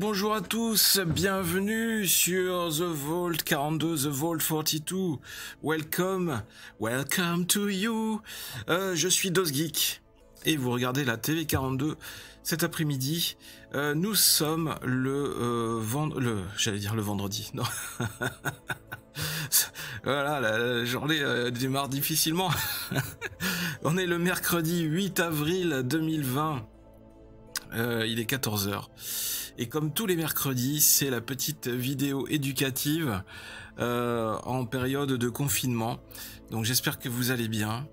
bonjour à tous, bienvenue sur The Vault 42, The Vault 42. Welcome to you. Je suis DosGeek et vous regardez la TV 42 cet après-midi. Nous sommes j'allais dire le vendredi, non. Voilà, la journée démarre difficilement. On est le mercredi 8 avril 2020. Il est 14 h. Et comme tous les mercredis, c'est la petite vidéo éducative en période de confinement. Donc j'espère que vous allez bien.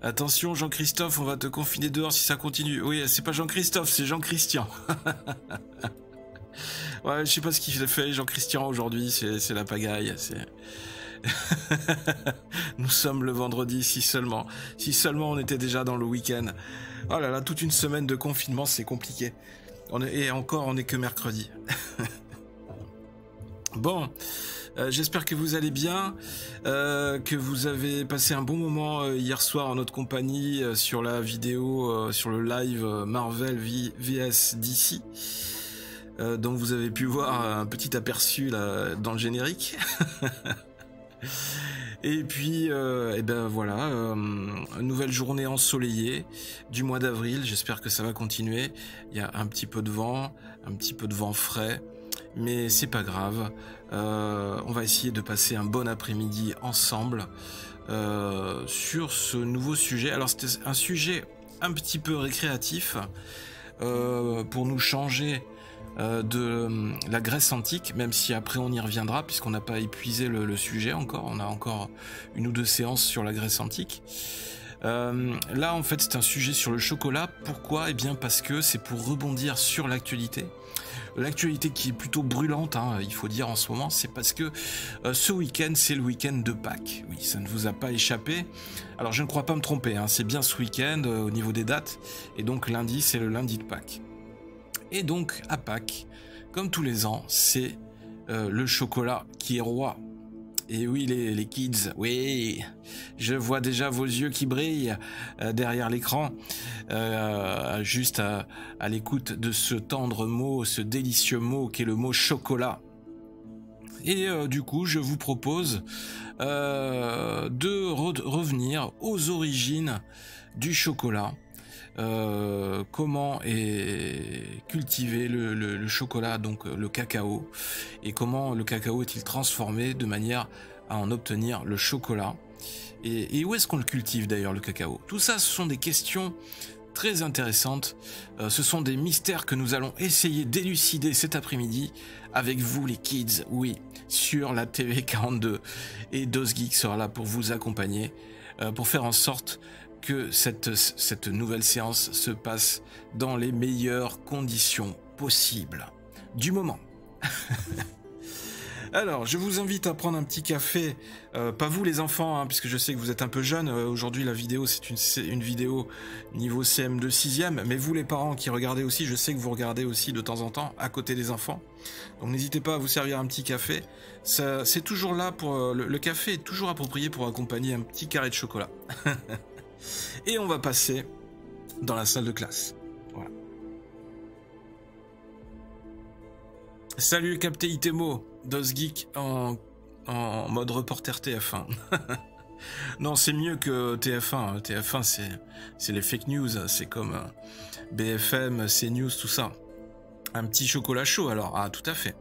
Attention Jean-Christophe, on va te confiner dehors si ça continue. Oui, c'est pas Jean-Christophe, c'est Jean-Christian. Ouais, je sais pas ce qu'il fait Jean-Christian aujourd'hui, c'est la pagaille. Nous sommes le vendredi, si seulement on était déjà dans le week-end. Oh là là, toute une semaine de confinement, c'est compliqué. On est que mercredi. Bon, j'espère que vous allez bien, que vous avez passé un bon moment hier soir en notre compagnie sur la vidéo, sur le live Marvel vs DC. Donc vous avez pu voir un petit aperçu là dans le générique. Et puis, et ben voilà, une nouvelle journée ensoleillée du mois d'avril. J'espère que ça va continuer. Il y a un petit peu de vent frais, mais c'est pas grave. On va essayer de passer un bon après-midi ensemble sur ce nouveau sujet. Alors c'était un sujet un petit peu récréatif pour nous changer de la Grèce antique, même si après on y reviendra puisqu'on n'a pas épuisé le sujet encore, on a encore une ou deux séances sur la Grèce antique. Là en fait c'est un sujet sur le chocolat. Pourquoi? Eh bien parce que c'est pour rebondir sur l'actualité qui est plutôt brûlante, hein, il faut dire en ce moment. C'est parce que ce week-end c'est le week-end de Pâques. Oui, ça ne vous a pas échappé. Alors je ne crois pas me tromper, hein, c'est bien ce week-end au niveau des dates, et donc lundi c'est le lundi de Pâques. Et donc, à Pâques, comme tous les ans, c'est le chocolat qui est roi. Et oui, les kids, oui, je vois déjà vos yeux qui brillent derrière l'écran, juste à l'écoute de ce tendre mot, ce délicieux mot qu'est le mot chocolat. Et du coup, je vous propose de revenir aux origines du chocolat. Comment est cultivé le chocolat, donc le cacao, et comment le cacao est-il transformé de manière à en obtenir le chocolat, et où est-ce qu'on le cultive d'ailleurs le cacao. Tout ça, ce sont des questions très intéressantes, ce sont des mystères que nous allons essayer d'élucider cet après-midi avec vous les kids, oui, sur la TV 42, et DosGeek sera là pour vous accompagner, pour faire en sorte que cette nouvelle séance se passe dans les meilleures conditions possibles du moment. Alors, je vous invite à prendre un petit café, pas vous les enfants, hein, puisque je sais que vous êtes un peu jeunes. Aujourd'hui, la vidéo, c'est une vidéo niveau CM de 6e, mais vous les parents qui regardez aussi, je sais que vous regardez aussi de temps en temps à côté des enfants. Donc n'hésitez pas à vous servir un petit café. C'est toujours là pour le café est toujours approprié pour accompagner un petit carré de chocolat. Et on va passer dans la salle de classe. Voilà. Salut Capté Itemo, DosGeek en mode reporter TF1. Non, c'est mieux que TF1. TF1, c'est les fake news. C'est comme BFM, CNews, tout ça. Un petit chocolat chaud alors. Ah, tout à fait.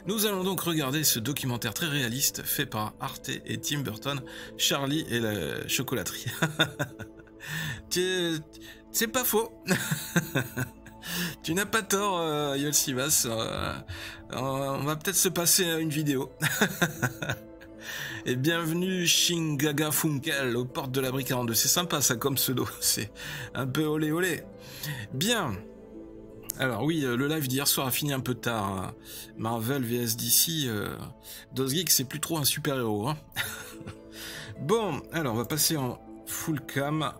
Nous allons donc regarder ce documentaire très réaliste fait par Arte et Tim Burton, Charlie et la chocolaterie. C'est pas faux. Tu n'as pas tort, Yolsivas. On va peut-être se passer à une vidéo. Et bienvenue Shingaga Funkel aux portes de l'abri 42. C'est sympa ça comme pseudo. C'est un peu olé olé. Bien. Alors oui, le live d'hier soir a fini un peu tard, hein. Marvel vs DC, DosGeek c'est plus trop un super-héros, hein. Bon, alors on va passer en full cam.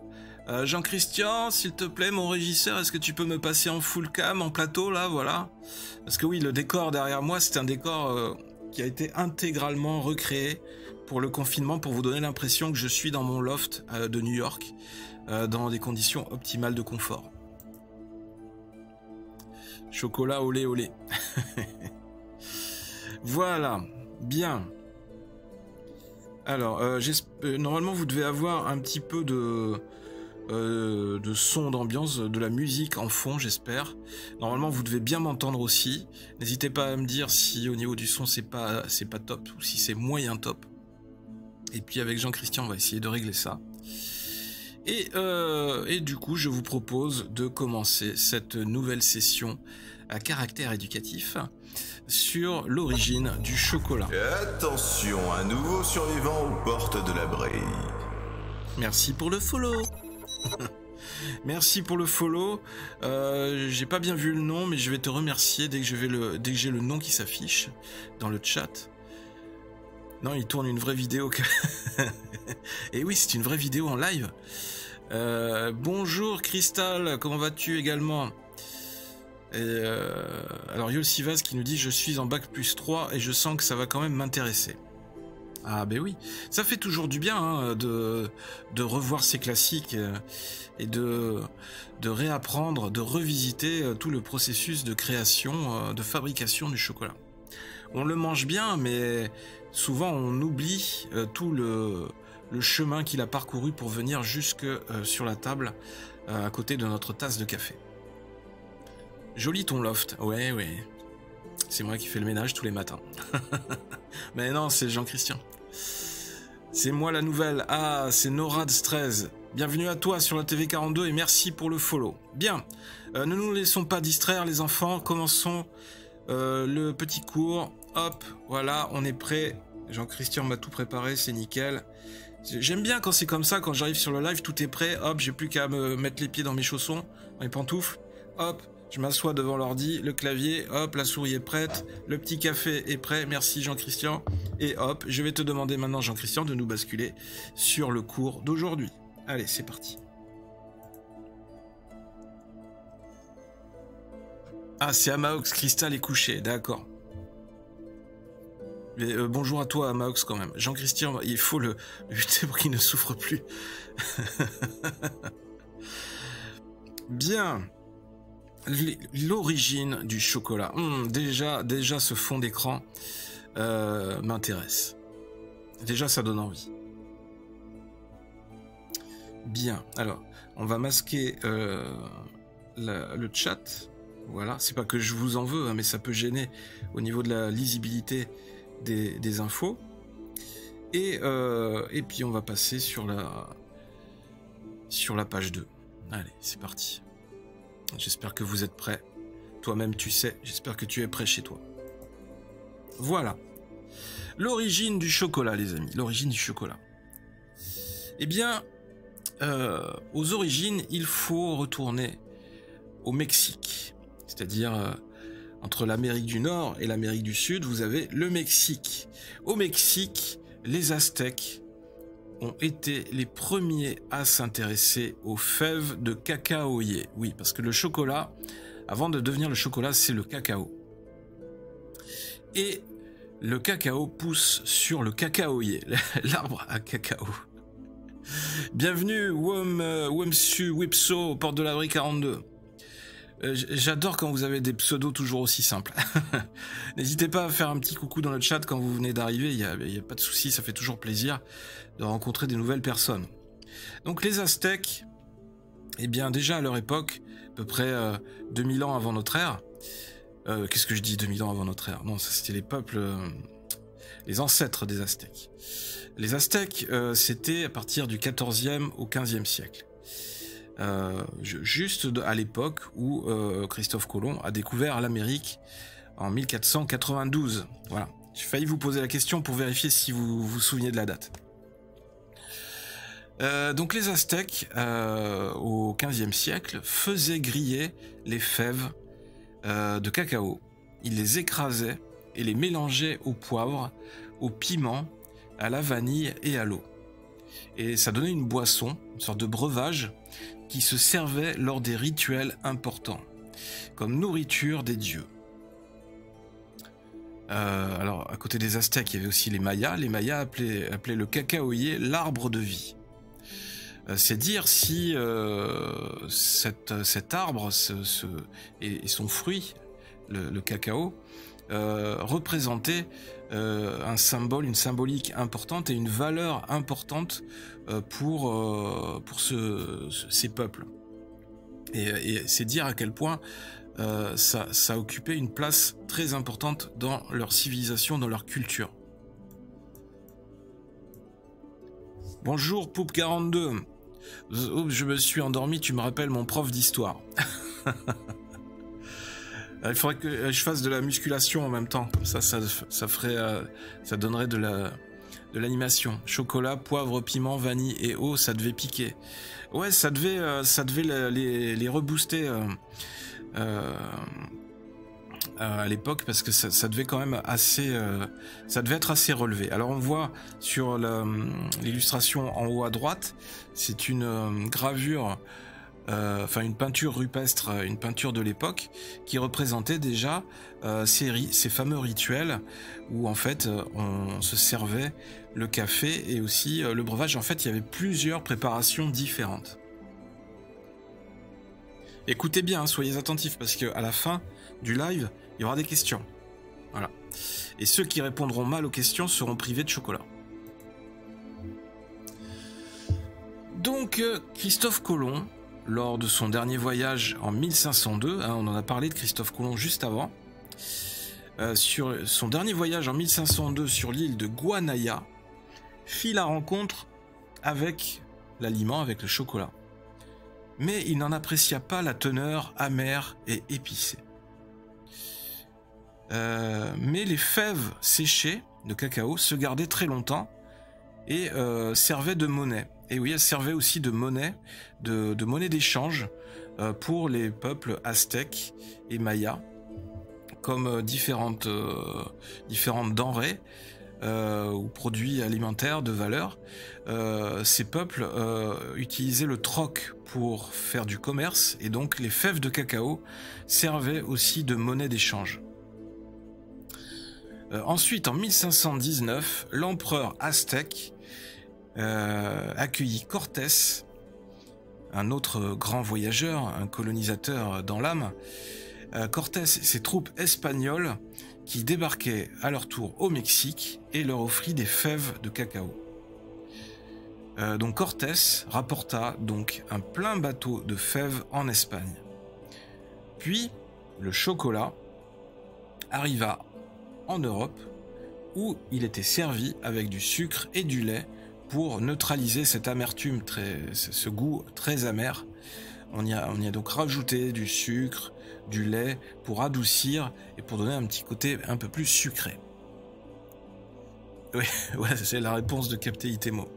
Jean-Christian, s'il te plaît, mon régisseur, est-ce que tu peux me passer en full cam, en plateau, là, voilà. Parce que oui, le décor derrière moi, c'est un décor qui a été intégralement recréé pour le confinement, pour vous donner l'impression que je suis dans mon loft de New York, dans des conditions optimales de confort. Chocolat olé olé. Voilà, bien. Alors, normalement vous devez avoir un petit peu de son d'ambiance, de la musique en fond, j'espère. Normalement vous devez bien m'entendre aussi. N'hésitez pas à me dire si au niveau du son c'est pas top ou si c'est moyen top. Et puis avec Jean-Christian on va essayer de régler ça. Et du coup je vous propose de commencer cette nouvelle session à caractère éducatif sur l'origine du chocolat. Et attention, un nouveau survivant aux portes de la Brie. Merci pour le follow. Merci pour le follow. J'ai pas bien vu le nom, mais je vais te remercier dès que j'ai le nom qui s'affiche dans le chat. Non, il tourne une vraie vidéo. Et oui, c'est une vraie vidéo en live. Bonjour Crystal, comment vas-tu également? Alors Yol Sivas qui nous dit je suis en bac plus 3 et je sens que ça va quand même m'intéresser. Ah ben oui, ça fait toujours du bien hein, de revoir ces classiques et de réapprendre, de revisiter tout le processus de création, de fabrication du chocolat. On le mange bien, mais souvent on oublie tout le chemin qu'il a parcouru pour venir jusque sur la table à côté de notre tasse de café. Joli ton loft, ouais. C'est moi qui fais le ménage tous les matins. Mais non, c'est Jean-Christian. C'est moi la nouvelle. Ah, c'est Norad 13. Bienvenue à toi sur la TV 42 et merci pour le follow. Bien, ne nous laissons pas distraire les enfants. Commençons le petit cours. Hop, voilà, on est prêt. Jean-Christian m'a tout préparé, c'est nickel. J'aime bien quand c'est comme ça, quand j'arrive sur le live, tout est prêt. Hop, j'ai plus qu'à me mettre les pieds dans mes chaussons, dans mes pantoufles. Hop. Je m'assois devant l'ordi, le clavier, hop, la souris est prête, le petit café est prêt, merci Jean-Christian. Et hop, je vais te demander maintenant Jean-Christian de nous basculer sur le cours d'aujourd'hui. Allez, c'est parti. Ah, c'est Amaox, Cristal est couché, d'accord. Bonjour à toi Amaox quand même. Jean-Christian, il faut le lutter pour qu'il ne souffre plus. Bien. L'origine du chocolat. Déjà ce fond d'écran m'intéresse. Déjà ça donne envie. Bien, alors on va masquer le chat. Voilà, c'est pas que je vous en veux, hein, mais ça peut gêner au niveau de la lisibilité des infos. Et puis on va passer sur la page 2. Allez, c'est parti. J'espère que vous êtes prêts. Toi-même, tu sais. J'espère que tu es prêt chez toi. Voilà. L'origine du chocolat, les amis. L'origine du chocolat. Eh bien, aux origines, il faut retourner au Mexique. C'est-à-dire, entre l'Amérique du Nord et l'Amérique du Sud, vous avez le Mexique. Au Mexique, les Aztèques ont été les premiers à s'intéresser aux fèves de cacaoyer. Oui, parce que le chocolat, avant de devenir le chocolat, c'est le cacao. Et le cacao pousse sur le cacaoyer, l'arbre à cacao. Bienvenue, Wemsu Wipso, porte de la Brie 42. J'adore quand vous avez des pseudos toujours aussi simples. N'hésitez pas à faire un petit coucou dans le chat quand vous venez d'arriver, il y a pas de souci, ça fait toujours plaisir de rencontrer des nouvelles personnes. Donc les Aztèques, eh bien déjà à leur époque, à peu près 2000 ans avant notre ère, qu'est-ce que je dis 2000 ans avant notre ère? Non, ça c'était les peuples, les ancêtres des Aztèques. Les Aztèques, c'était à partir du 14e au 15e siècle. Juste à l'époque où Christophe Colomb a découvert l'Amérique en 1492. Voilà. J'ai failli vous poser la question pour vérifier si vous vous souveniez de la date. Donc les Aztèques, au XVe siècle, faisaient griller les fèves de cacao. Ils les écrasaient et les mélangeaient au poivre, au piment, à la vanille et à l'eau. Et ça donnait une boisson, une sorte de breuvage, qui se servait lors des rituels importants, comme nourriture des dieux. Alors, à côté des Aztèques, il y avait aussi les Mayas. Les Mayas appelaient le cacaoyer l'arbre de vie. C'est dire si cet arbre et son fruit, le cacao, représentait un symbole, une symbolique importante et une valeur importante pour ces peuples. Et c'est dire à quel point ça occupait une place très importante dans leur civilisation, dans leur culture. Bonjour Poupe42. Je me suis endormi, tu me rappelles mon prof d'histoire. Il faudrait que je fasse de la musculation en même temps, comme ça ferait, ça donnerait de l'animation. Chocolat, poivre, piment, vanille et eau, ça devait piquer. Ouais, ça devait les rebooster à l'époque, parce que ça devait quand même ça devait être assez relevé. Alors on voit sur l'illustration en haut à droite, c'est une gravure, enfin une peinture rupestre, une peinture de l'époque qui représentait déjà ces fameux rituels où en fait on se servait le café et aussi le breuvage. En fait, il y avait plusieurs préparations différentes. Écoutez bien, hein, soyez attentifs, parce qu'à la fin du live, il y aura des questions. Voilà. Et ceux qui répondront mal aux questions seront privés de chocolat. Donc, Christophe Colomb, lors de son dernier voyage en 1502, hein, on en a parlé de Christophe Colomb juste avant, sur son dernier voyage en 1502 sur l'île de Guanaya, fit la rencontre avec l'aliment, avec le chocolat. Mais il n'en apprécia pas la teneur amère et épicée. Mais les fèves séchées de cacao se gardaient très longtemps et servaient de monnaie. Et oui, elles servaient aussi de monnaie, de monnaie d'échange pour les peuples aztèques et mayas, comme différentes denrées ou produits alimentaires de valeur. Ces peuples utilisaient le troc pour faire du commerce, et donc les fèves de cacao servaient aussi de monnaie d'échange. Ensuite, en 1519, l'empereur aztèque accueillit Cortés, un autre grand voyageur, un colonisateur dans l'âme. Cortés et ses troupes espagnoles qui débarquaient à leur tour au Mexique et leur offrit des fèves de cacao. Donc Cortés rapporta donc un plein bateau de fèves en Espagne. Puis le chocolat arriva en Europe, où il était servi avec du sucre et du lait pour neutraliser cette amertume, ce goût très amer. On y a donc rajouté du sucre, du lait pour adoucir et pour donner un petit côté un peu plus sucré. Oui, ouais, c'est la réponse de Capté Itemo.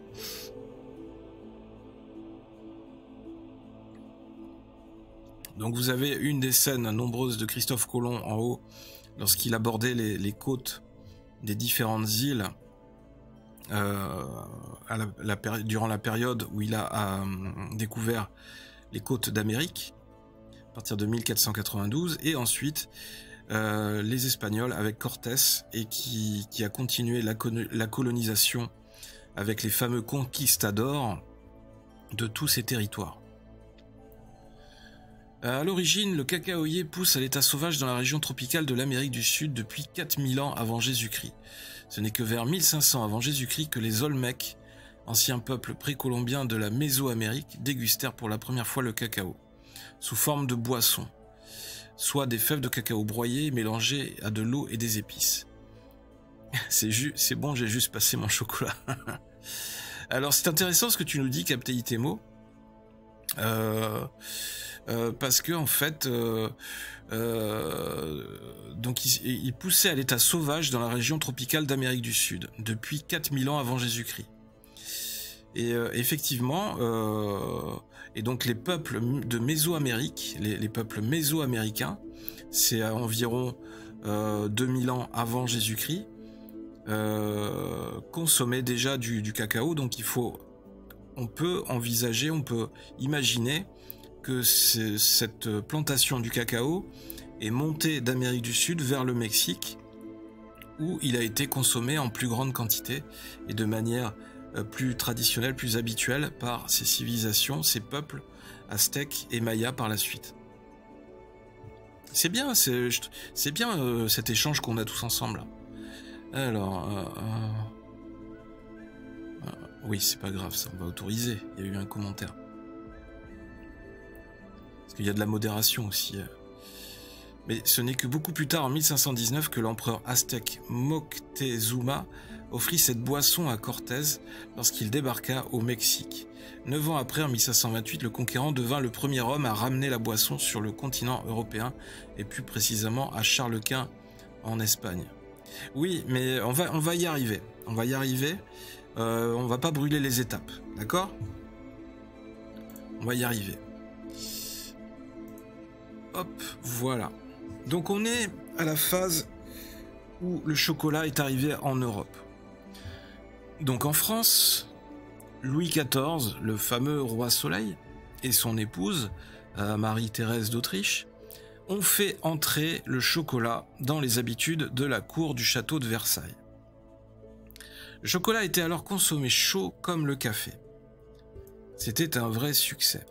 Donc vous avez une des scènes nombreuses de Christophe Colomb en haut, lorsqu'il abordait les côtes des différentes îles durant la période où il a découvert les côtes d'Amérique, à partir de 1492, et ensuite les Espagnols avec Cortés, et qui a continué la colonisation avec les fameux conquistadors de tous ces territoires. À l'origine, le cacaoyer pousse à l'état sauvage dans la région tropicale de l'Amérique du Sud depuis 4000 ans avant Jésus-Christ. Ce n'est que vers 1500 avant Jésus-Christ que les Olmecs, anciens peuples précolombiens de la Mésoamérique, dégustèrent pour la première fois le cacao, sous forme de boisson, soit des fèves de cacao broyées mélangées à de l'eau et des épices. C'est bon, j'ai juste passé mon chocolat. Alors c'est intéressant ce que tu nous dis, Capté Itemo. Parce que en fait, donc il poussait à l'état sauvage dans la région tropicale d'Amérique du Sud depuis 4000 ans avant Jésus-Christ. Et effectivement, et donc les peuples de Mésoamérique, les peuples mésoaméricains, c'est à environ 2000 ans avant Jésus-Christ, consommaient déjà du cacao. Donc on peut envisager, on peut imaginer que cette plantation du cacao est montée d'Amérique du Sud vers le Mexique, où il a été consommé en plus grande quantité et de manière plus traditionnels, plus habituels par ces civilisations, ces peuples aztèques et mayas par la suite. C'est bien, c'est bien cet échange qu'on a tous ensemble. Alors, oui, c'est pas grave, ça, on va autoriser. Il y a eu un commentaire. Parce qu'il y a de la modération aussi. Mais ce n'est que beaucoup plus tard, en 1519, que l'empereur aztèque Moctezuma offrit cette boisson à Cortés lorsqu'il débarqua au Mexique. 9 ans après, en 1528, le conquérant devint le premier homme à ramener la boisson sur le continent européen, et plus précisément à Charles-Quint, en Espagne. Oui, mais on va y arriver. On va y arriver. On va pas brûler les étapes, d'accord? On va y arriver. Hop, voilà. Donc on est à la phase où le chocolat est arrivé en Europe. Donc en France, Louis XIV, le fameux roi Soleil, et son épouse, Marie-Thérèse d'Autriche, ont fait entrer le chocolat dans les habitudes de la cour du château de Versailles. Le chocolat était alors consommé chaud comme le café. C'était un vrai succès.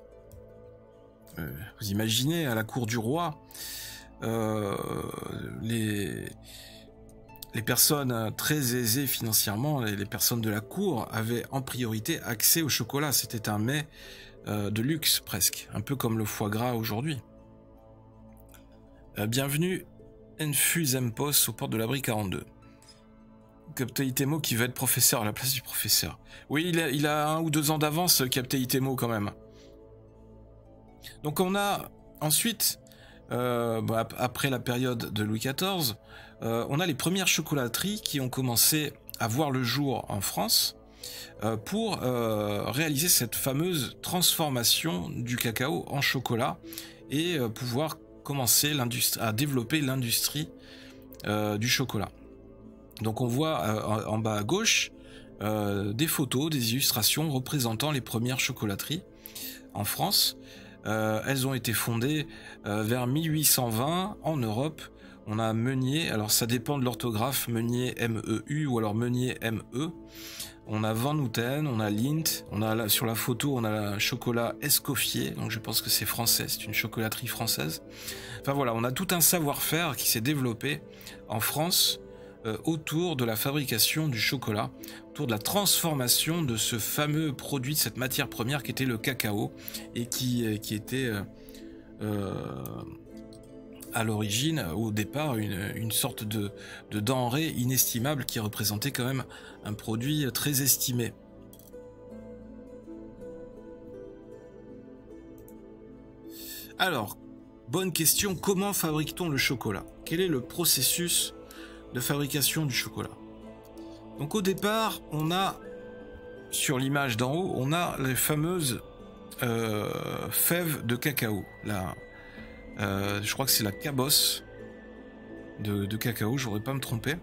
Vous imaginez, à la cour du roi, les personnes très aisées financièrement, les personnes de la cour, avaient en priorité accès au chocolat. C'était un mets de luxe presque, un peu comme le foie gras aujourd'hui. Bienvenue, Enfusempos, aux portes de l'abri 42. Captain Itemo qui veut être professeur à la place du professeur. Oui, il a 1 ou 2 ans d'avance, Captain Itemo, quand même. Donc on a ensuite, après la période de Louis XIV, on a les premières chocolateries qui ont commencé à voir le jour en France pour réaliser cette fameuse transformation du cacao en chocolat et pouvoir commencer à développer l'industrie du chocolat. Donc on voit en bas à gauche des photos, des illustrations représentant les premières chocolateries en France. Elles ont été fondées vers 1820 en Europe. On a Meunier, alors ça dépend de l'orthographe, Meunier M-E-U ou alors Meunier M-E. On a Van Houten, on a Lindt, sur la photo on a la chocolat Escoffier, donc je pense que c'est français, c'est une chocolaterie française. Enfin voilà, on a tout un savoir-faire qui s'est développé en France autour de la fabrication du chocolat, autour de la transformation de ce fameux produit, de cette matière première qui était le cacao et qui était à l'origine, au départ, une sorte de denrée inestimable qui représentait quand même un produit très estimé. Alors, bonne question, comment fabrique-t-on le chocolat? Quel est le processus de fabrication du chocolat? Donc au départ, on a, sur l'image d'en haut, on a les fameuses fèves de cacao. Je crois que c'est la cabosse de cacao, je voudrais pas me tromper.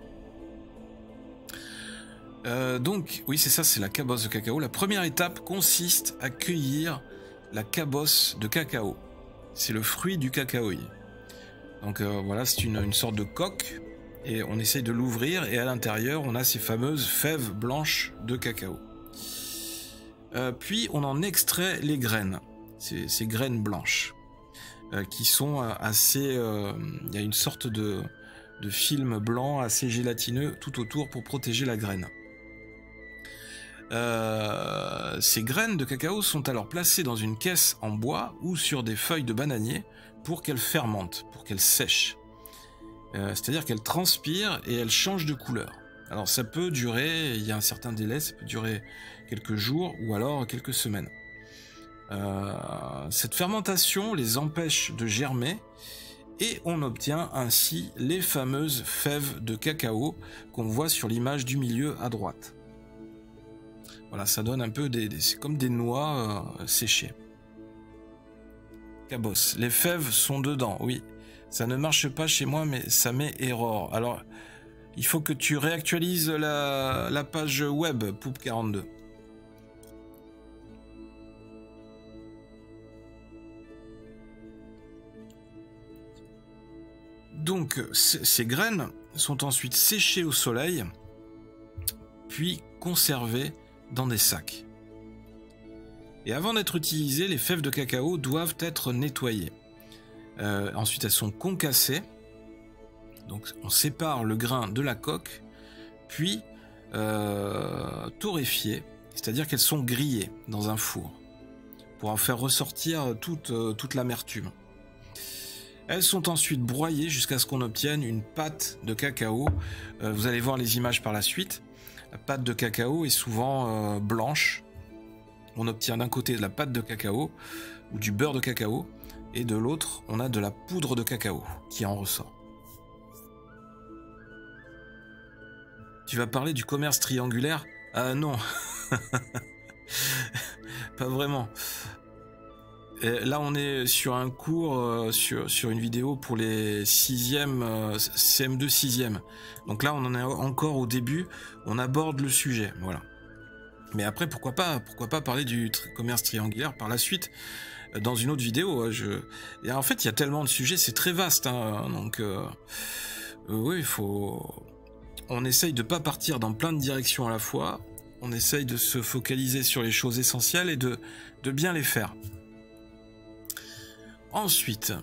Donc, oui, c'est ça, c'est la cabosse de cacao. La première étape consiste à cueillir la cabosse de cacao. C'est le fruit du cacaoyer. Donc voilà, c'est une sorte de coque. Et on essaye de l'ouvrir et à l'intérieur on a ces fameuses fèves blanches de cacao. Puis on en extrait les graines, ces graines blanches, qui sont assez... il y a une sorte de film blanc assez gélatineux tout autour pour protéger la graine. Ces graines de cacao sont alors placées dans une caisse en bois ou sur des feuilles de bananier pour qu'elles fermentent, pour qu'elles sèchent. C'est-à-dire qu'elle transpire et elle change de couleur. Alors ça peut durer, il y a un certain délai, ça peut durer quelques jours ou alors quelques semaines. Cette fermentation les empêche de germer et on obtient ainsi les fameuses fèves de cacao qu'on voit sur l'image du milieu à droite. Voilà, ça donne un peu c'est comme des noix séchées. Cabosse, les fèves sont dedans, oui. Ça ne marche pas chez moi, mais ça met error. Alors, il faut que tu réactualises la page web, Poup42. Donc, ces graines sont ensuite séchées au soleil, puis conservées dans des sacs. Et avant d'être utilisées, les fèves de cacao doivent être nettoyées. Ensuite, elles sont concassées. Donc, on sépare le grain de la coque, puis torréfiées, c'est-à-dire qu'elles sont grillées dans un four pour en faire ressortir toute l'amertume. Elles sont ensuite broyées jusqu'à ce qu'on obtienne une pâte de cacao. Vous allez voir les images par la suite. La pâte de cacao est souvent blanche. On obtient d'un côté de la pâte de cacao ou du beurre de cacao, et de l'autre, on a de la poudre de cacao qui en ressort. Tu vas parler du commerce triangulaire? Ah non, pas vraiment. Là, on est sur un cours, sur une vidéo pour les 6e, CM2 6e. Donc là, on en est encore au début, on aborde le sujet, voilà. Mais après, pourquoi pas parler du commerce triangulaire par la suite, dans une autre vidéo. Et en fait, il y a tellement de sujets, c'est très vaste, hein, donc oui, on essaye de pas partir dans plein de directions à la fois, on essaye de se focaliser sur les choses essentielles et de bien les faire. Ensuite,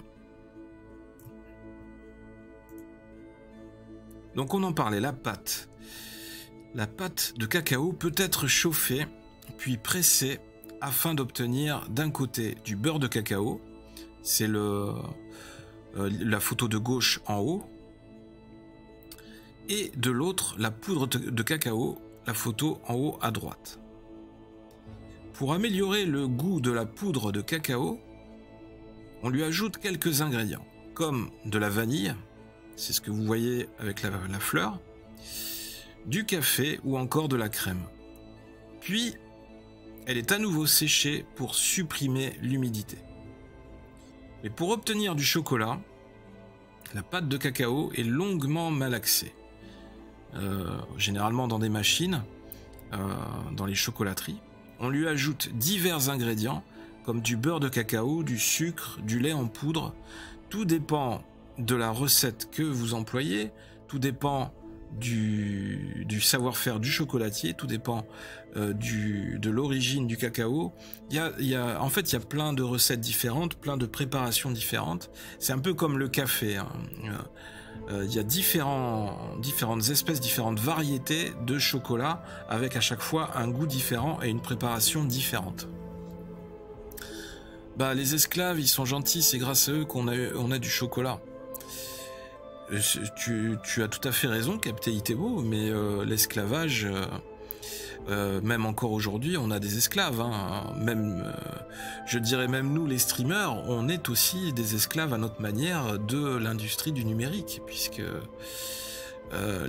donc on en parlait, la pâte. La pâte de cacao peut être chauffée, puis pressée, afin d'obtenir d'un côté du beurre de cacao, c'est la photo de gauche en haut, et de l'autre la poudre de cacao, la photo en haut à droite. Pour améliorer le goût de la poudre de cacao, on lui ajoute quelques ingrédients, comme de la vanille, c'est ce que vous voyez avec la fleur, du café ou encore de la crème. Puis, elle est à nouveau séchée pour supprimer l'humidité. Mais pour obtenir du chocolat, la pâte de cacao est longuement malaxée. Généralement dans des machines, dans les chocolateries. On lui ajoute divers ingrédients comme du beurre de cacao, du sucre, du lait en poudre. Tout dépend de la recette que vous employez, tout dépend du savoir-faire du chocolatier, tout dépend de l'origine du cacao. En fait, il y a plein de recettes différentes, plein de préparations différentes. C'est un peu comme le café, hein. Il y a différentes espèces, différentes variétés de chocolat, avec à chaque fois un goût différent et une préparation différente. Bah, les esclaves, ils sont gentils, c'est grâce à eux qu'on a du chocolat. Tu as tout à fait raison, Captain Itebo, mais l'esclavage, même encore aujourd'hui, on a des esclaves, hein. Je dirais même nous, les streamers, on est aussi des esclaves à notre manière de l'industrie du numérique, puisque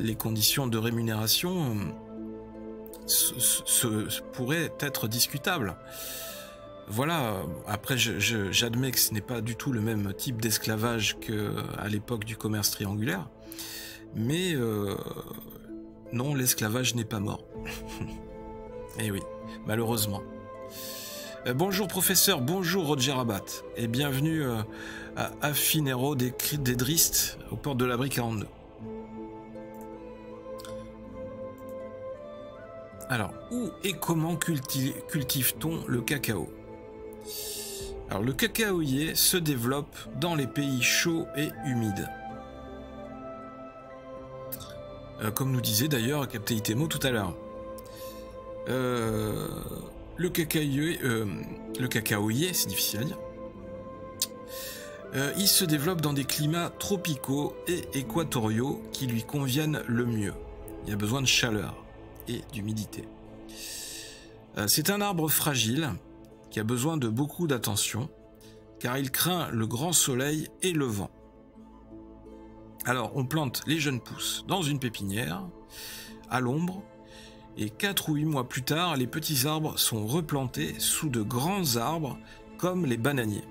les conditions de rémunération pourraient être discutables. Voilà, après j'admets que ce n'est pas du tout le même type d'esclavage qu'à l'époque du commerce triangulaire, mais non, l'esclavage n'est pas mort. Eh oui, malheureusement. Bonjour professeur, bonjour Roger Rabat, et bienvenue à Affinero des Dristes, aux portes de l'abri 42. Alors, où et comment cultive-t-on le cacao? Alors, le cacaoyer se développe dans les pays chauds et humides. Comme nous disait d'ailleurs Captain Itemo tout à l'heure. Le cacaoyer, c'est difficile à dire. Il se développe dans des climats tropicaux et équatoriaux qui lui conviennent le mieux. Il y a besoin de chaleur et d'humidité. C'est un arbre fragile qui a besoin de beaucoup d'attention car il craint le grand soleil et le vent. Alors on plante les jeunes pousses dans une pépinière à l'ombre et 4 ou 8 mois plus tard, les petits arbres sont replantés sous de grands arbres comme les bananiers,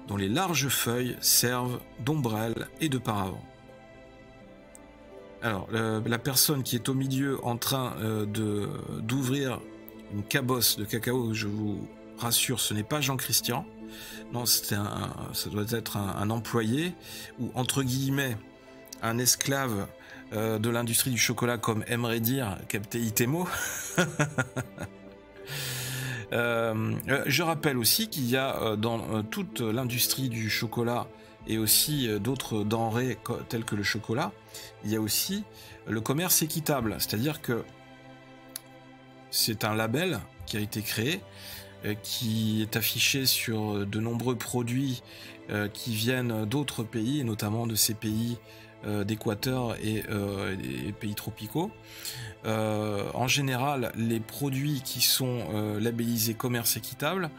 dont les larges feuilles servent d'ombrelle et de paravent. Alors, la personne qui est au milieu en train d'ouvrir une cabosse de cacao, je vous rassure, ce n'est pas Jean-Christian. Non, ça doit être un employé, ou entre guillemets, un esclave de l'industrie du chocolat, comme aimerait dire Captain Itemo. Je rappelle aussi qu'il y a dans toute l'industrie du chocolat et aussi d'autres denrées telles que le chocolat, il y a aussi le commerce équitable, c'est-à-dire que c'est un label qui a été créé, qui est affiché sur de nombreux produits qui viennent d'autres pays, et notamment de ces pays d'Équateur et des pays tropicaux. En général, les produits qui sont labellisés commerce équitable,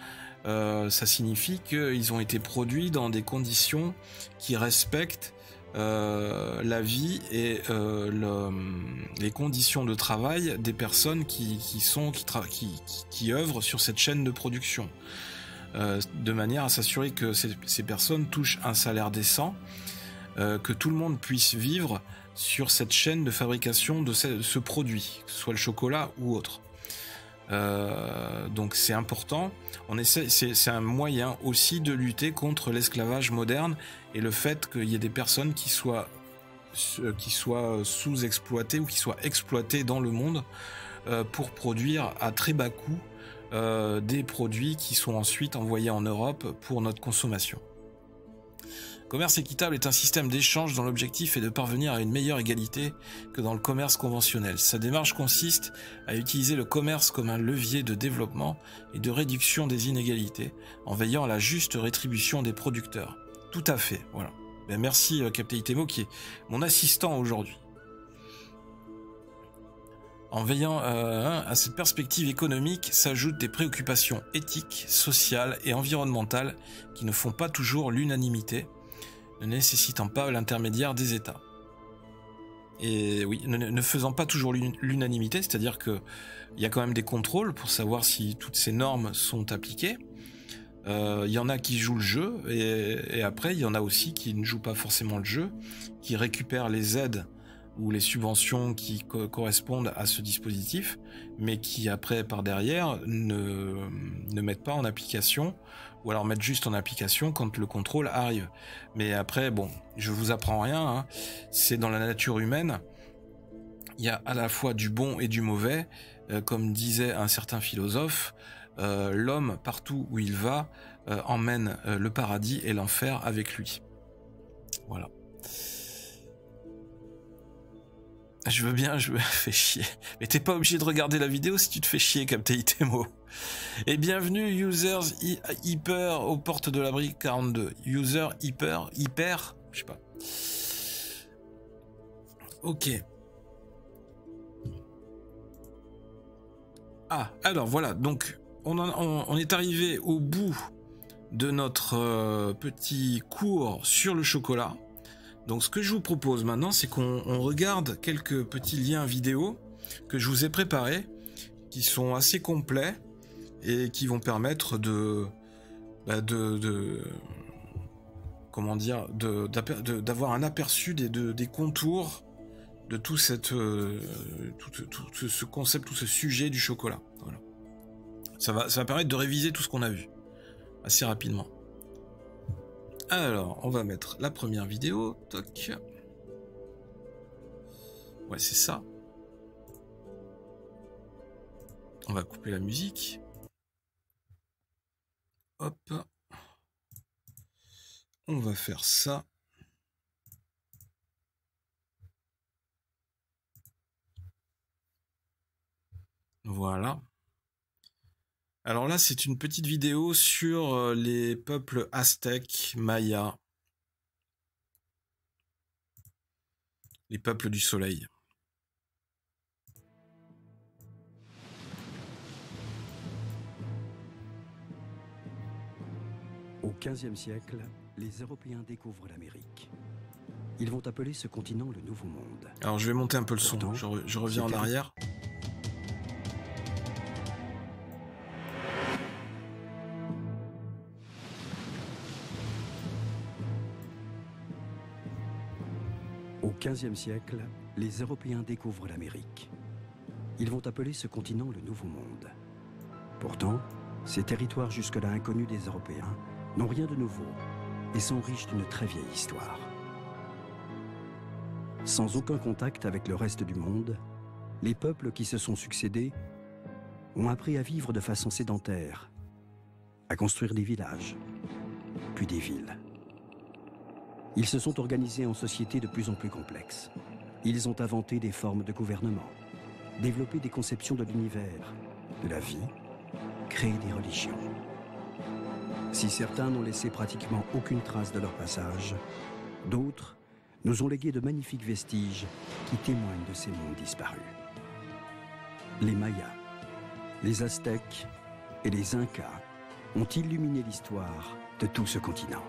ça signifie qu'ils ont été produits dans des conditions qui respectent la vie et les conditions de travail des personnes qui œuvrent sur cette chaîne de production, de manière à s'assurer que ces personnes touchent un salaire décent, que tout le monde puisse vivre sur cette chaîne de fabrication de ce produit, que ce soit le chocolat ou autre. Donc c'est important. C'est un moyen aussi de lutter contre l'esclavage moderne et le fait qu'il y ait des personnes qui soient sous-exploitées ou qui soient exploitées dans le monde pour produire à très bas coût des produits qui sont ensuite envoyés en Europe pour notre consommation. Commerce équitable est un système d'échange dont l'objectif est de parvenir à une meilleure égalité que dans le commerce conventionnel. Sa démarche consiste à utiliser le commerce comme un levier de développement et de réduction des inégalités, en veillant à la juste rétribution des producteurs. Tout à fait, voilà. Ben merci Captain Itemo qui est mon assistant aujourd'hui. En veillant à cette perspective économique s'ajoutent des préoccupations éthiques, sociales et environnementales qui ne font pas toujours l'unanimité, ne nécessitant pas l'intermédiaire des États. Et oui, ne faisant pas toujours l'unanimité, c'est-à-dire qu'il y a quand même des contrôles pour savoir si toutes ces normes sont appliquées. Il y en a qui jouent le jeu, et après il y en a aussi qui ne jouent pas forcément le jeu, qui récupèrent les aides ou les subventions qui correspondent à ce dispositif, mais qui après par derrière ne mettent pas en application, ou alors mettre juste en application quand le contrôle arrive. Mais après, bon, je vous apprends rien, hein, c'est dans la nature humaine, il y a à la fois du bon et du mauvais, comme disait un certain philosophe, l'homme, partout où il va, emmène le paradis et l'enfer avec lui. Voilà. Je veux bien, je me fais chier. Mais t'es pas obligé de regarder la vidéo si tu te fais chier, Captain Itemo. Et bienvenue, users hyper aux portes de l'abri 42. User hyper, je sais pas. Ok. Ah, alors voilà, donc on est arrivé au bout de notre petit cours sur le chocolat. Donc ce que je vous propose maintenant, c'est qu'on regarde quelques petits liens vidéo que je vous ai préparés, qui sont assez complets et qui vont permettre comment dire, d'avoir un aperçu des contours de tout ce concept, tout ce sujet du chocolat. Voilà. Ça va permettre de réviser tout ce qu'on a vu assez rapidement. Alors, on va mettre la première vidéo. Toc. Ouais, c'est ça. On va couper la musique. Hop. On va faire ça. Voilà. Alors là, c'est une petite vidéo sur les peuples aztèques, mayas, les peuples du soleil. Au XVe siècle, les Européens découvrent l'Amérique. Ils vont appeler ce continent le Nouveau Monde. Alors je vais monter un peu le son, je reviens en arrière. Au XVe siècle, les Européens découvrent l'Amérique. Ils vont appeler ce continent le Nouveau Monde. Pourtant, ces territoires jusque-là inconnus des Européens n'ont rien de nouveau et sont riches d'une très vieille histoire. Sans aucun contact avec le reste du monde, les peuples qui se sont succédés ont appris à vivre de façon sédentaire, à construire des villages, puis des villes. Ils se sont organisés en sociétés de plus en plus complexes. Ils ont inventé des formes de gouvernement, développé des conceptions de l'univers, de la vie, créé des religions. Si certains n'ont laissé pratiquement aucune trace de leur passage, d'autres nous ont légué de magnifiques vestiges qui témoignent de ces mondes disparus. Les Mayas, les Aztèques et les Incas ont illuminé l'histoire de tout ce continent.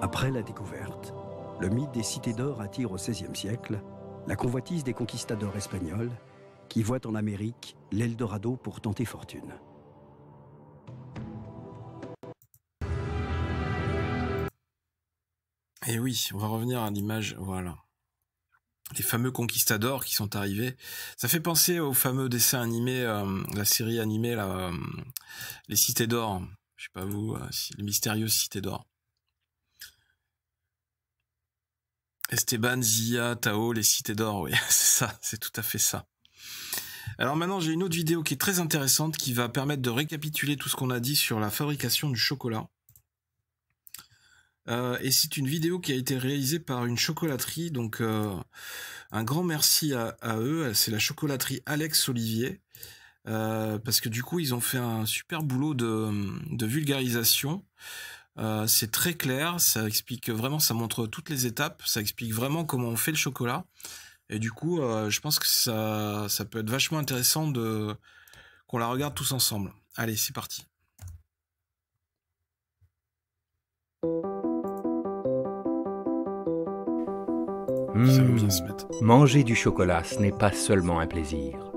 Après la découverte, le mythe des cités d'or attire au XVIe siècle la convoitise des conquistadors espagnols qui voient en Amérique l'Eldorado pour tenter fortune. Et oui, on va revenir à l'image, voilà. Les fameux conquistadors qui sont arrivés. Ça fait penser au fameux dessin animé, la série animée, là, les cités d'or. Je sais pas vous, les mystérieuses cités d'or. Esteban, Zia, Tao, les cités d'or, oui, c'est ça, c'est tout à fait ça. Alors maintenant, j'ai une autre vidéo qui est très intéressante, qui va permettre de récapituler tout ce qu'on a dit sur la fabrication du chocolat. Et c'est une vidéo qui a été réalisée par une chocolaterie, donc un grand merci à eux, c'est la chocolaterie Alex Olivier, parce que du coup, ils ont fait un super boulot de vulgarisation. C'est très clair, ça explique vraiment, ça montre toutes les étapes, ça explique vraiment comment on fait le chocolat. Et du coup, je pense que ça peut être vachement intéressant qu'on la regarde tous ensemble. Allez, c'est parti. Ça veut bien se mettre. Manger du chocolat, ce n'est pas seulement un plaisir,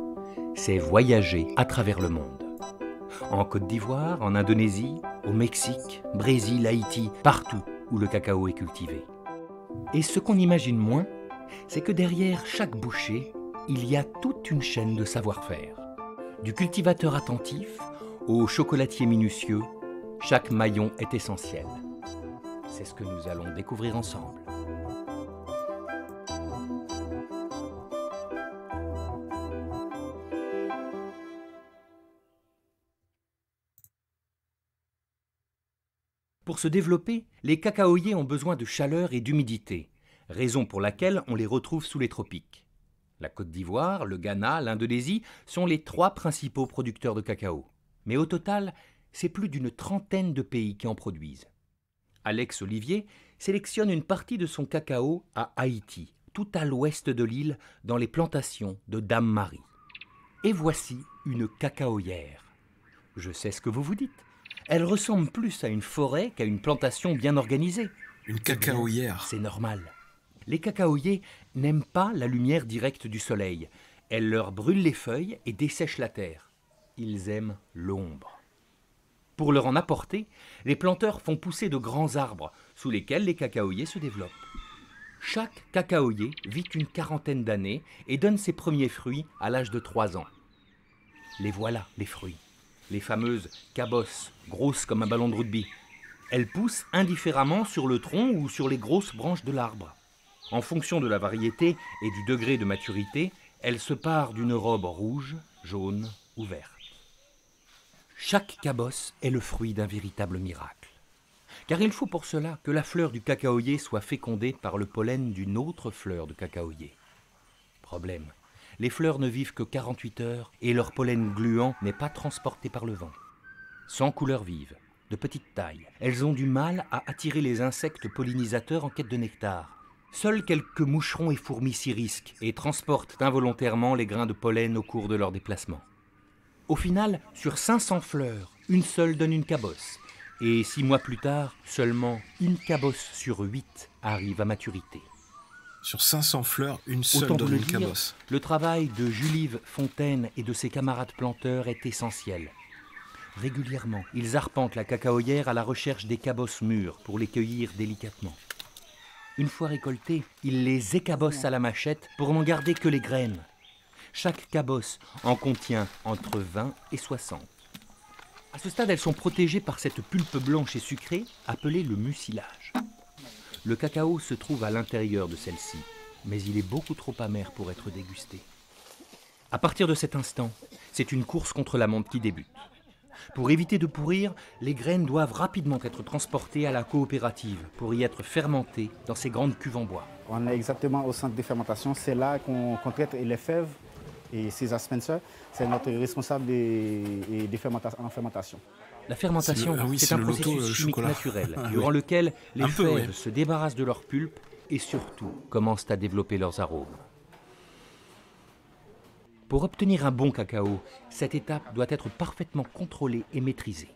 c'est voyager à travers le monde. En Côte d'Ivoire, en Indonésie, au Mexique, Brésil, Haïti, partout où le cacao est cultivé. Et ce qu'on imagine moins, c'est que derrière chaque bouchée, il y a toute une chaîne de savoir-faire. Du cultivateur attentif au chocolatier minutieux, chaque maillon est essentiel. C'est ce que nous allons découvrir ensemble. Pour se développer, les cacaoyers ont besoin de chaleur et d'humidité, raison pour laquelle on les retrouve sous les tropiques. La Côte d'Ivoire, le Ghana, l'Indonésie sont les 3 principaux producteurs de cacao. Mais au total, c'est plus d'une trentaine de pays qui en produisent. Alex Olivier sélectionne une partie de son cacao à Haïti, tout à l'ouest de l'île, dans les plantations de Dame Marie. Et voici une cacaoyère. Je sais ce que vous vous dites. Elle ressemble plus à une forêt qu'à une plantation bien organisée. Une cacaoyère. C'est normal. Les cacaoyers n'aiment pas la lumière directe du soleil. Elle leur brûle les feuilles et dessèche la terre. Ils aiment l'ombre. Pour leur en apporter, les planteurs font pousser de grands arbres sous lesquels les cacaoyers se développent. Chaque cacaoyer vit une quarantaine d'années et donne ses premiers fruits à l'âge de 3 ans. Les voilà, les fruits. Les fameuses cabosses, grosses comme un ballon de rugby. Elles poussent indifféremment sur le tronc ou sur les grosses branches de l'arbre. En fonction de la variété et du degré de maturité, elles se parent d'une robe rouge, jaune ou verte. Chaque cabosse est le fruit d'un véritable miracle. Car il faut pour cela que la fleur du cacaoyer soit fécondée par le pollen d'une autre fleur de cacaoyer. Problème. Les fleurs ne vivent que 48 heures et leur pollen gluant n'est pas transporté par le vent. Sans couleur vive, de petite taille, elles ont du mal à attirer les insectes pollinisateurs en quête de nectar. Seuls quelques moucherons et fourmis s'y risquent et transportent involontairement les grains de pollen au cours de leur déplacement. Au final, sur 500 fleurs, une seule donne une cabosse. Et 6 mois plus tard, seulement une cabosse sur 8 arrive à maturité. Sur 500 fleurs, une seule Autant vous donne le une dire, cabosse. le travail de Jules-Yves Fontaine et de ses camarades planteurs est essentiel. Régulièrement, ils arpentent la cacaoyère à la recherche des cabosses mûres pour les cueillir délicatement. Une fois récoltées, ils les écabossent à la machette pour n'en garder que les graines. Chaque cabosse en contient entre 20 et 60. À ce stade, elles sont protégées par cette pulpe blanche et sucrée appelée le mucilage. Le cacao se trouve à l'intérieur de celle-ci, mais il est beaucoup trop amer pour être dégusté. À partir de cet instant, c'est une course contre la montre qui débute. Pour éviter de pourrir, les graines doivent rapidement être transportées à la coopérative pour y être fermentées dans ces grandes cuves en bois. On est exactement au centre de fermentation. C'est là qu'on traite les fèves et César Spencer. C'est notre responsable en fermentation. La fermentation, oui, c'est un le loto, processus chimique chocolat. naturel Ah, durant oui. lequel les Un peu, fèves oui. se débarrassent de leur pulpe et surtout commencent à développer leurs arômes. Pour obtenir un bon cacao, cette étape doit être parfaitement contrôlée et maîtrisée.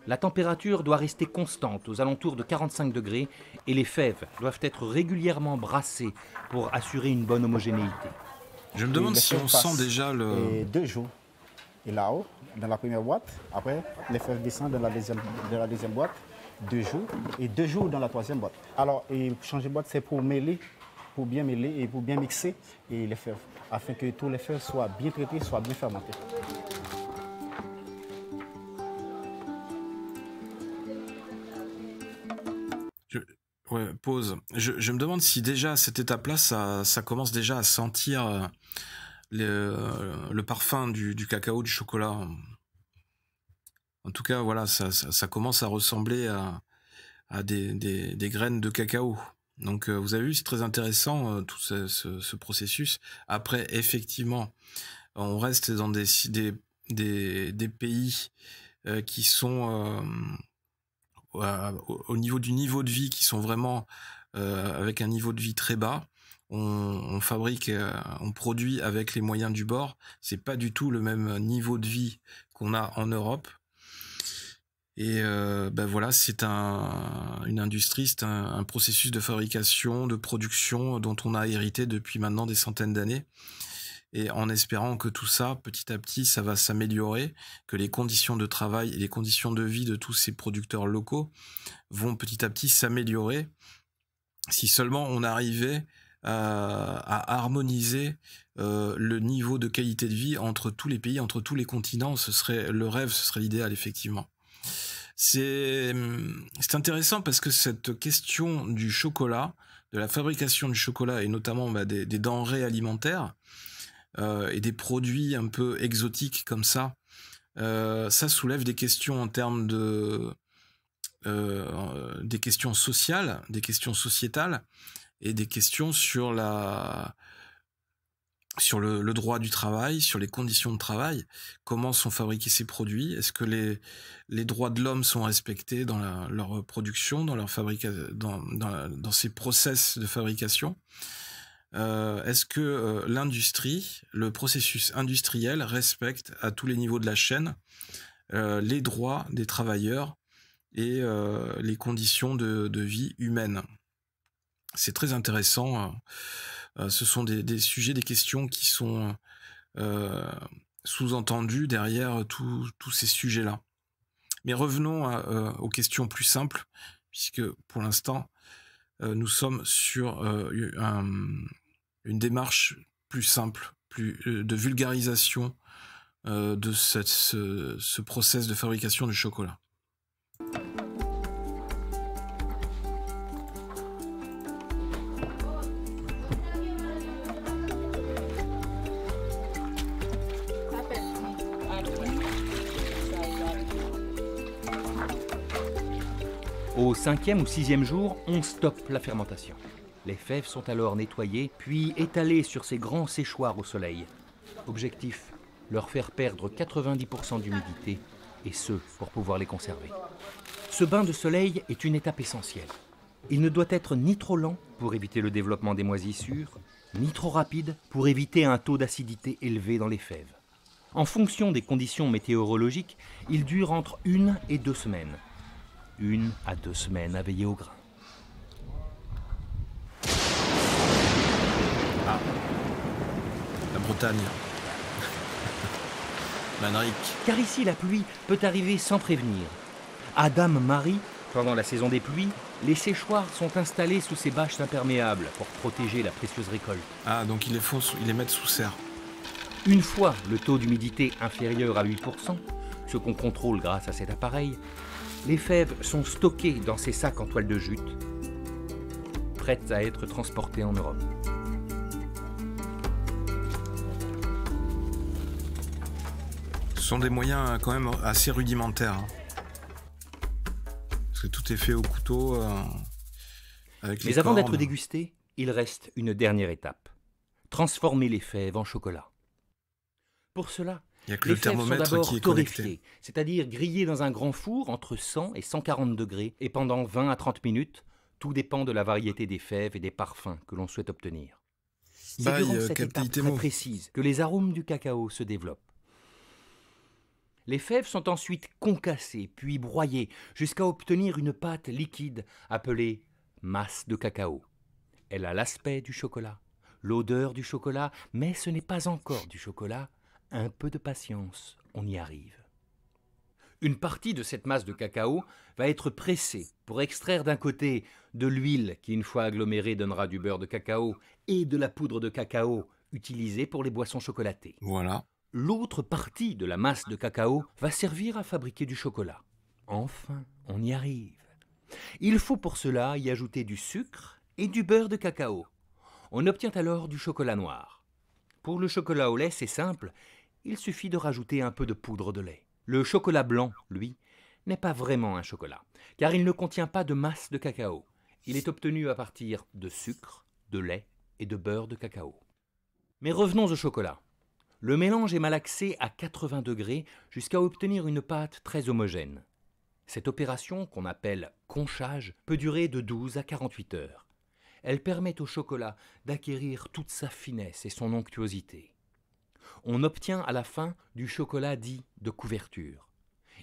La température doit rester constante aux alentours de 45 degrés et les fèves doivent être régulièrement brassées pour assurer une bonne homogénéité. Je me demande Et si les on fèves sent passent, déjà le... 2 jours. Et là-haut, dans la première boîte. Après, les fèves descendent dans la deuxième boîte. 2 jours. Et 2 jours dans la troisième boîte. Alors, et changer de boîte, c'est pour mêler, pour bien mêler et pour bien mixer et les fèves, afin que tous les fèves soient bien traités, soient bien fermentés. Pause. Je me demande si déjà à cette étape-là, ça commence déjà à sentir le parfum du cacao, du chocolat. En tout cas, voilà, ça commence à ressembler à des graines de cacao. Donc, vous avez vu, c'est très intéressant, tout ce processus. Après, effectivement, on reste dans des pays qui sont... au niveau de vie qui sont vraiment avec un niveau de vie très bas. On fabrique, on produit avec les moyens du bord. C'est pas du tout le même niveau de vie qu'on a en Europe. Et voilà, c'est une industrie, c'est un processus de fabrication, de production dont on a hérité depuis maintenant des centaines d'années. Et en espérant que tout ça, petit à petit, ça va s'améliorer, que les conditions de travail et les conditions de vie de tous ces producteurs locaux vont petit à petit s'améliorer. Si seulement on arrivait à harmoniser le niveau de qualité de vie entre tous les pays, entre tous les continents, ce serait le rêve, ce serait l'idéal, effectivement. C'est intéressant parce que cette question du chocolat, de la fabrication du chocolat et notamment des denrées alimentaires, et des produits un peu exotiques comme ça soulève des questions en termes des questions sociales, des questions sociétales et des questions sur le droit du travail, sur les conditions de travail, comment sont fabriqués ces produits, est-ce que les droits de l'homme sont respectés dans leur production, dans dans ces process de fabrication. Est-ce que l'industrie, le processus industriel respecte à tous les niveaux de la chaîne les droits des travailleurs et les conditions de vie humaine? C'est très intéressant. Ce sont des sujets, des questions qui sont sous-entendues derrière tous ces sujets-là. Mais revenons aux questions plus simples, puisque pour l'instant, nous sommes sur une démarche plus simple, de vulgarisation de ce process de fabrication du chocolat. Au 5e ou 6e jour, on stoppe la fermentation. Les fèves sont alors nettoyées, puis étalées sur ces grands séchoirs au soleil. Objectif, leur faire perdre 90% d'humidité, et ce, pour pouvoir les conserver. Ce bain de soleil est une étape essentielle. Il ne doit être ni trop lent pour éviter le développement des moisissures, ni trop rapide pour éviter un taux d'acidité élevé dans les fèves. En fonction des conditions météorologiques, il dure entre 1 et 2 semaines. 1 à 2 semaines à veiller au grain. Ah, la Bretagne. Manrique. Car ici, la pluie peut arriver sans prévenir. À Dame-Marie, pendant la saison des pluies, les séchoirs sont installés sous ces bâches imperméables pour protéger la précieuse récolte. Ah, donc ils les mettent sous serre. Une fois le taux d'humidité inférieur à 8%, ce qu'on contrôle grâce à cet appareil, les fèves sont stockées dans ces sacs en toile de jute, prêtes à être transportées en Europe. Ce sont des moyens quand même assez rudimentaires. Hein. Parce que tout est fait au couteau avec les Mais avant cordes. d'être dégusté, il reste une dernière étape. Transformer les fèves en chocolat. Pour cela, Il n'y a que les le fèves sont thermomètre d'abord qui est connecté. torréfiées, c'est-à-dire grillées dans un grand four entre 100 et 140 degrés et pendant 20 à 30 minutes, tout dépend de la variété des fèves et des parfums que l'on souhaite obtenir. C'est Bye, durant cette Captain étape très Temo. précise que les arômes du cacao se développent. Les fèves sont ensuite concassées puis broyées jusqu'à obtenir une pâte liquide appelée masse de cacao. Elle a l'aspect du chocolat, l'odeur du chocolat, mais ce n'est pas encore du chocolat. Un peu de patience, on y arrive. Une partie de cette masse de cacao va être pressée pour extraire d'un côté de l'huile qui, une fois agglomérée, donnera du beurre de cacao et de la poudre de cacao utilisée pour les boissons chocolatées. Voilà. L'autre partie de la masse de cacao va servir à fabriquer du chocolat. Enfin, on y arrive. Il faut pour cela y ajouter du sucre et du beurre de cacao. On obtient alors du chocolat noir. Pour le chocolat au lait, c'est simple, il suffit de rajouter un peu de poudre de lait. Le chocolat blanc, lui, n'est pas vraiment un chocolat, car il ne contient pas de masse de cacao. Il est obtenu à partir de sucre, de lait et de beurre de cacao. Mais revenons au chocolat. Le mélange est malaxé à 80 degrés jusqu'à obtenir une pâte très homogène. Cette opération, qu'on appelle conchage, peut durer de 12 à 48 heures. Elle permet au chocolat d'acquérir toute sa finesse et son onctuosité. On obtient à la fin du chocolat dit de couverture.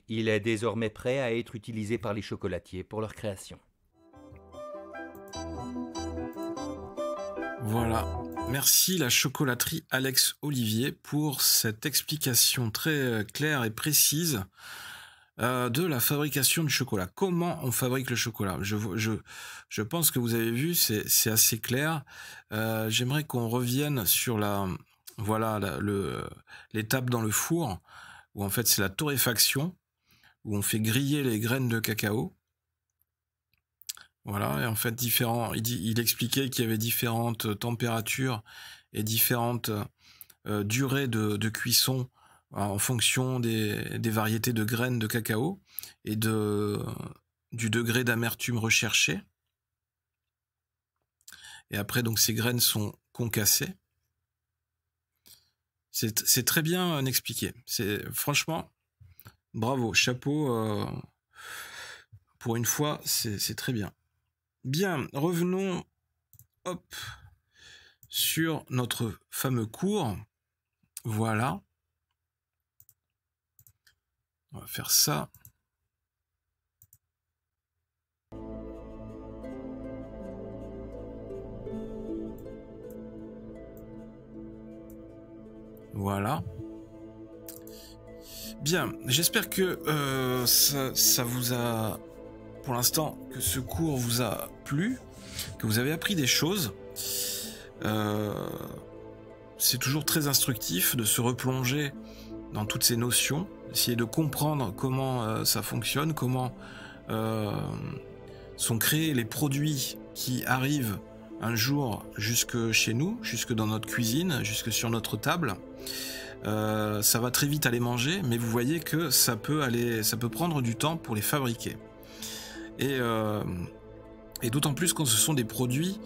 Il est désormais prêt à être utilisé par les chocolatiers pour leur création. Voilà. Merci la chocolaterie Alex Olivier pour cette explication très claire et précise de la fabrication du chocolat. Comment on fabrique le chocolat? Je pense que vous avez vu, c'est assez clair. J'aimerais qu'on revienne sur l'étape dans le four, où en fait c'est la torréfaction, où on fait griller les graines de cacao. Voilà, et en fait il expliquait qu'il y avait différentes températures et différentes durées de cuisson en fonction des variétés de graines de cacao et du degré d'amertume recherché. Et après, donc, ces graines sont concassées. C'est très bien expliqué. Franchement, bravo, chapeau. Pour une fois, c'est très bien. Bien, revenons sur notre fameux cours. Voilà. On va faire ça. Voilà. Bien, j'espère que ça vous a, pour l'instant, que ce cours vous a plu, que vous avez appris des choses. C'est toujours très instructif de se replonger dans toutes ces notions, essayer de comprendre comment ça fonctionne, comment sont créés les produits qui arrivent un jour jusque chez nous, jusque dans notre cuisine, jusque sur notre table. Ça va très vite à les manger, mais vous voyez que ça peut prendre du temps pour les fabriquer. Et d'autant plus quand ce sont des produits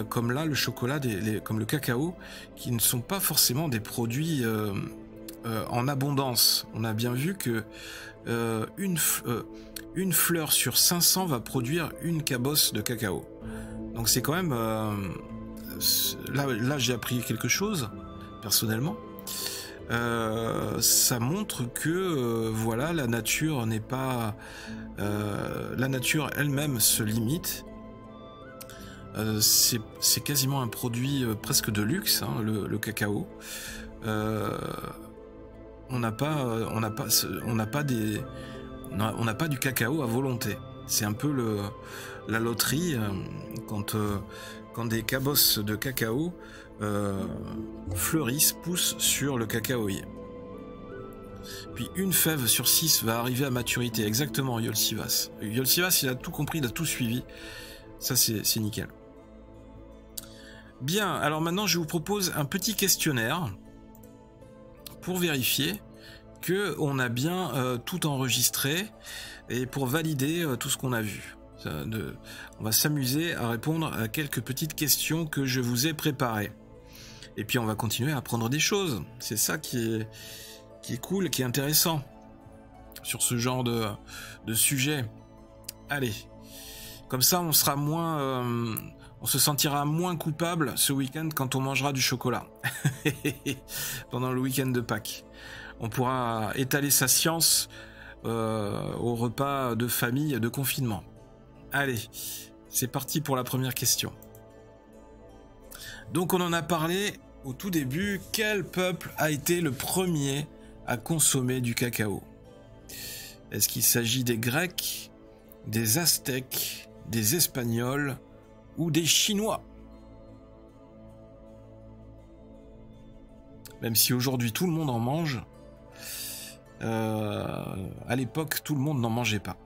comme là, le chocolat, comme le cacao, qui ne sont pas forcément des produits en abondance. On a bien vu que une fleur sur 500 va produire une cabosse de cacao. Donc c'est quand même... là j'ai appris quelque chose, personnellement. ça montre que voilà, la nature n'est pas... la nature elle-même se limite. C'est quasiment un produit presque de luxe, hein, le cacao. On n'a pas du cacao à volonté. C'est un peu la loterie quand des cabosses de cacao fleurissent, poussent sur le cacaoyer. Puis une fève sur 6 va arriver à maturité, exactement, Yolsivas. Yolsivas, il a tout compris, il a tout suivi. Ça, c'est nickel. Bien, alors maintenant, je vous propose un petit questionnaire pour vérifier qu'on a bien tout enregistré et pour valider tout ce qu'on a vu. On va s'amuser à répondre à quelques petites questions que je vous ai préparées. Et puis on va continuer à apprendre des choses. C'est ça qui est cool, qui est intéressant sur ce genre de sujet. Allez, comme ça on sera moins... on se sentira moins coupable ce week-end quand on mangera du chocolat. Pendant le week-end de Pâques. On pourra étaler sa science au repas de famille de confinement. Allez, c'est parti pour la première question. Donc on en a parlé au tout début. Quel peuple a été le premier à consommer du cacao? Est-ce qu'il s'agit des Grecs, des Aztèques, des Espagnols ou des Chinois? Même si aujourd'hui tout le monde en mange, à l'époque tout le monde n'en mangeait pas.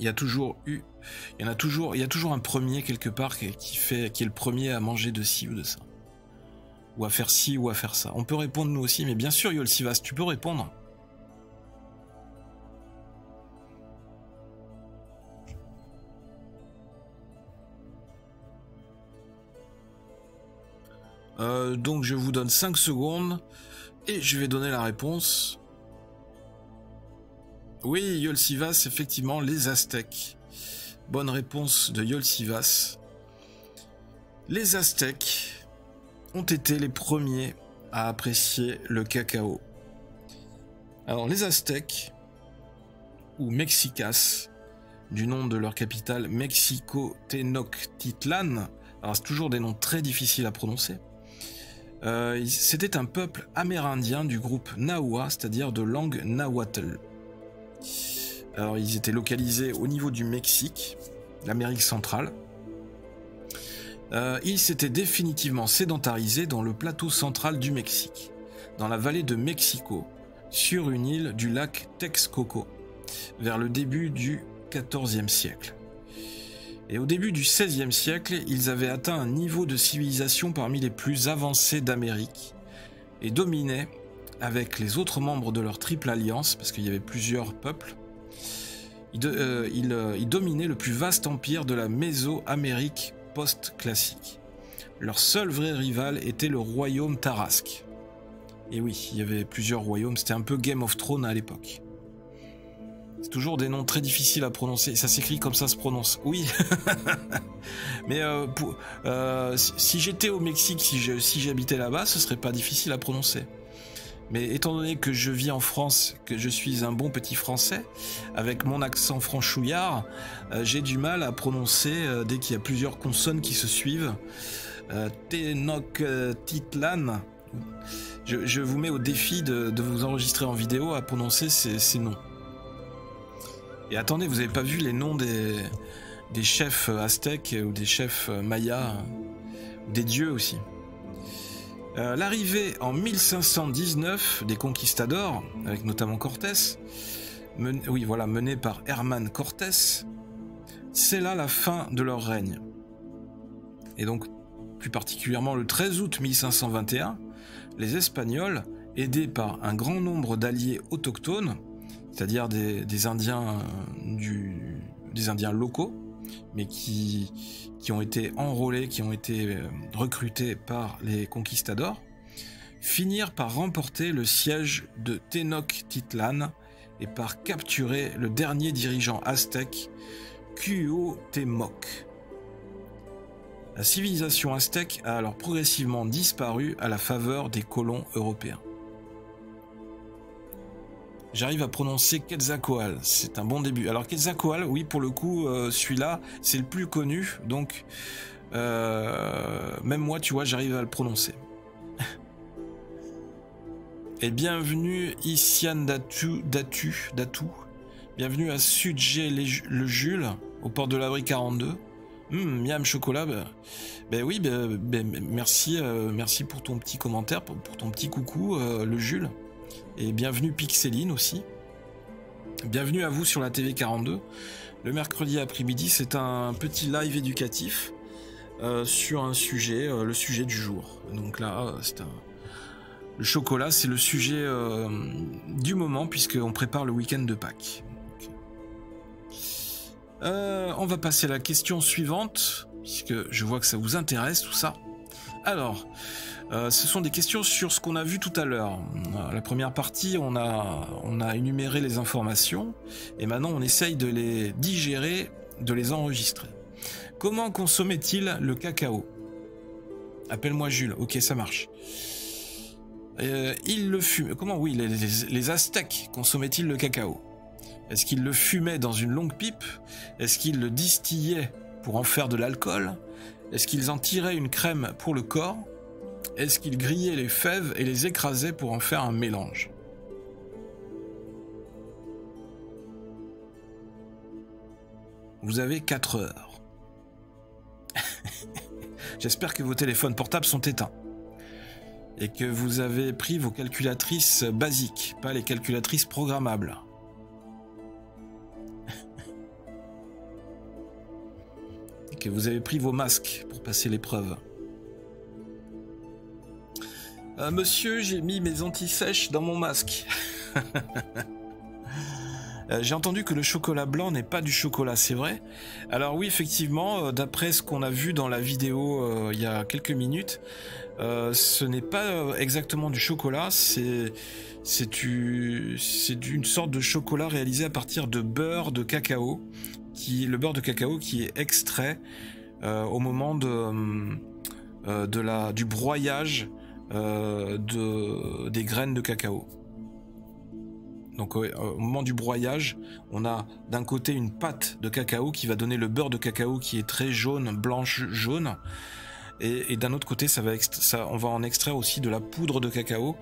Il y a toujours un premier quelque part qui est le premier à manger de ci ou de ça, ou à faire ci ou à faire ça. On peut répondre nous aussi, mais bien sûr Yolsivas, tu peux répondre. Donc je vous donne 5 secondes et je vais donner la réponse. Oui, Yolsivas, effectivement, les Aztèques. Bonne réponse de Yolsivas. Les Aztèques ont été les premiers à apprécier le cacao. Alors les Aztèques, ou Mexicas, du nom de leur capitale Mexico Tenochtitlan, alors c'est toujours des noms très difficiles à prononcer. C'était un peuple amérindien du groupe Nahua, c'est-à-dire de langue nahuatl. Alors ils étaient localisés au niveau du Mexique, l'Amérique centrale. Ils s'étaient définitivement sédentarisés dans le plateau central du Mexique, dans la vallée de Mexico, sur une île du lac Texcoco, vers le début du XIVe siècle. Et au début du XVIe siècle, ils avaient atteint un niveau de civilisation parmi les plus avancés d'Amérique et dominaient, avec les autres membres de leur triple alliance, parce qu'il y avait plusieurs peuples, ils dominaient le plus vaste empire de la Mésoamérique post-classique. Leur seul vrai rival était le royaume Tarasque. Et oui, il y avait plusieurs royaumes, c'était un peu Game of Thrones à l'époque. C'est toujours des noms très difficiles à prononcer. Ça s'écrit comme ça se prononce. Oui. Mais si j'étais au Mexique, si j'habitais là-bas, ce serait pas difficile à prononcer. Mais étant donné que je vis en France, que je suis un bon petit français, avec mon accent franchouillard, j'ai du mal à prononcer dès qu'il y a plusieurs consonnes qui se suivent. Tenochtitlan. Je vous mets au défi de vous enregistrer en vidéo à prononcer ces noms. Et attendez, vous n'avez pas vu les noms des chefs aztèques ou des chefs mayas, des dieux aussi. L'arrivée en 1519 des conquistadors, avec notamment Cortés, menée par Hernán Cortés, c'est là la fin de leur règne. Et donc, plus particulièrement le 13 août 1521, les Espagnols, aidés par un grand nombre d'alliés autochtones, c'est-à-dire des Indiens des Indiens locaux, mais qui ont été enrôlés, qui ont été recrutés par les conquistadors, finirent par remporter le siège de Tenochtitlan et par capturer le dernier dirigeant aztèque, Cuauhtémoc. La civilisation aztèque a alors progressivement disparu à la faveur des colons européens. J'arrive à prononcer Quetzalcoatl, c'est un bon début. Alors Quetzalcoatl, oui, pour le coup, celui-là, c'est le plus connu, donc même moi, tu vois, j'arrive à le prononcer. Et bienvenue Ician Datu. Bienvenue à Sudgé le Jules, aux portes de l'abri 42. Miam chocolat, oui, merci, merci pour ton petit commentaire, pour ton petit coucou, le Jules. Et bienvenue Pixeline aussi. Bienvenue à vous sur la TV 42. Le mercredi après-midi, c'est un petit live éducatif sur un sujet, le sujet du jour. Donc là, le chocolat, c'est le sujet du moment puisqu'on prépare le week-end de Pâques. On va passer à la question suivante, puisque je vois que ça vous intéresse tout ça. Alors, ce sont des questions sur ce qu'on a vu tout à l'heure. La première partie, on a énuméré les informations, et maintenant on essaye de les digérer, de les enregistrer. Comment consommait-il le cacao? Appelle-moi Jules, ok, ça marche. Il le fume. Comment? Oui, les Aztèques consommaient-ils le cacao? Est-ce qu'ils le fumaient dans une longue pipe? Est-ce qu'ils le distillaient pour en faire de l'alcool? Est-ce qu'ils en tiraient une crème pour le corps? Est-ce qu'ils grillaient les fèves et les écrasaient pour en faire un mélange? Vous avez 4 heures. J'espère que vos téléphones portables sont éteints. Et que vous avez pris vos calculatrices basiques, pas les calculatrices programmables. Et que vous avez pris vos masques pour passer l'épreuve. Monsieur, j'ai mis mes anti-sèches dans mon masque. J'ai entendu que le chocolat blanc n'est pas du chocolat, c'est vrai? Alors oui, effectivement, d'après ce qu'on a vu dans la vidéo il y a quelques minutes, ce n'est pas exactement du chocolat, c'est une sorte de chocolat réalisé à partir de beurre de cacao, le beurre de cacao qui est extrait au moment du broyage des graines de cacao. Donc au moment du broyage, on a d'un côté une pâte de cacao qui va donner le beurre de cacao qui est très jaune, blanche jaune, et d'un autre côté on va en extraire aussi de la poudre de cacao,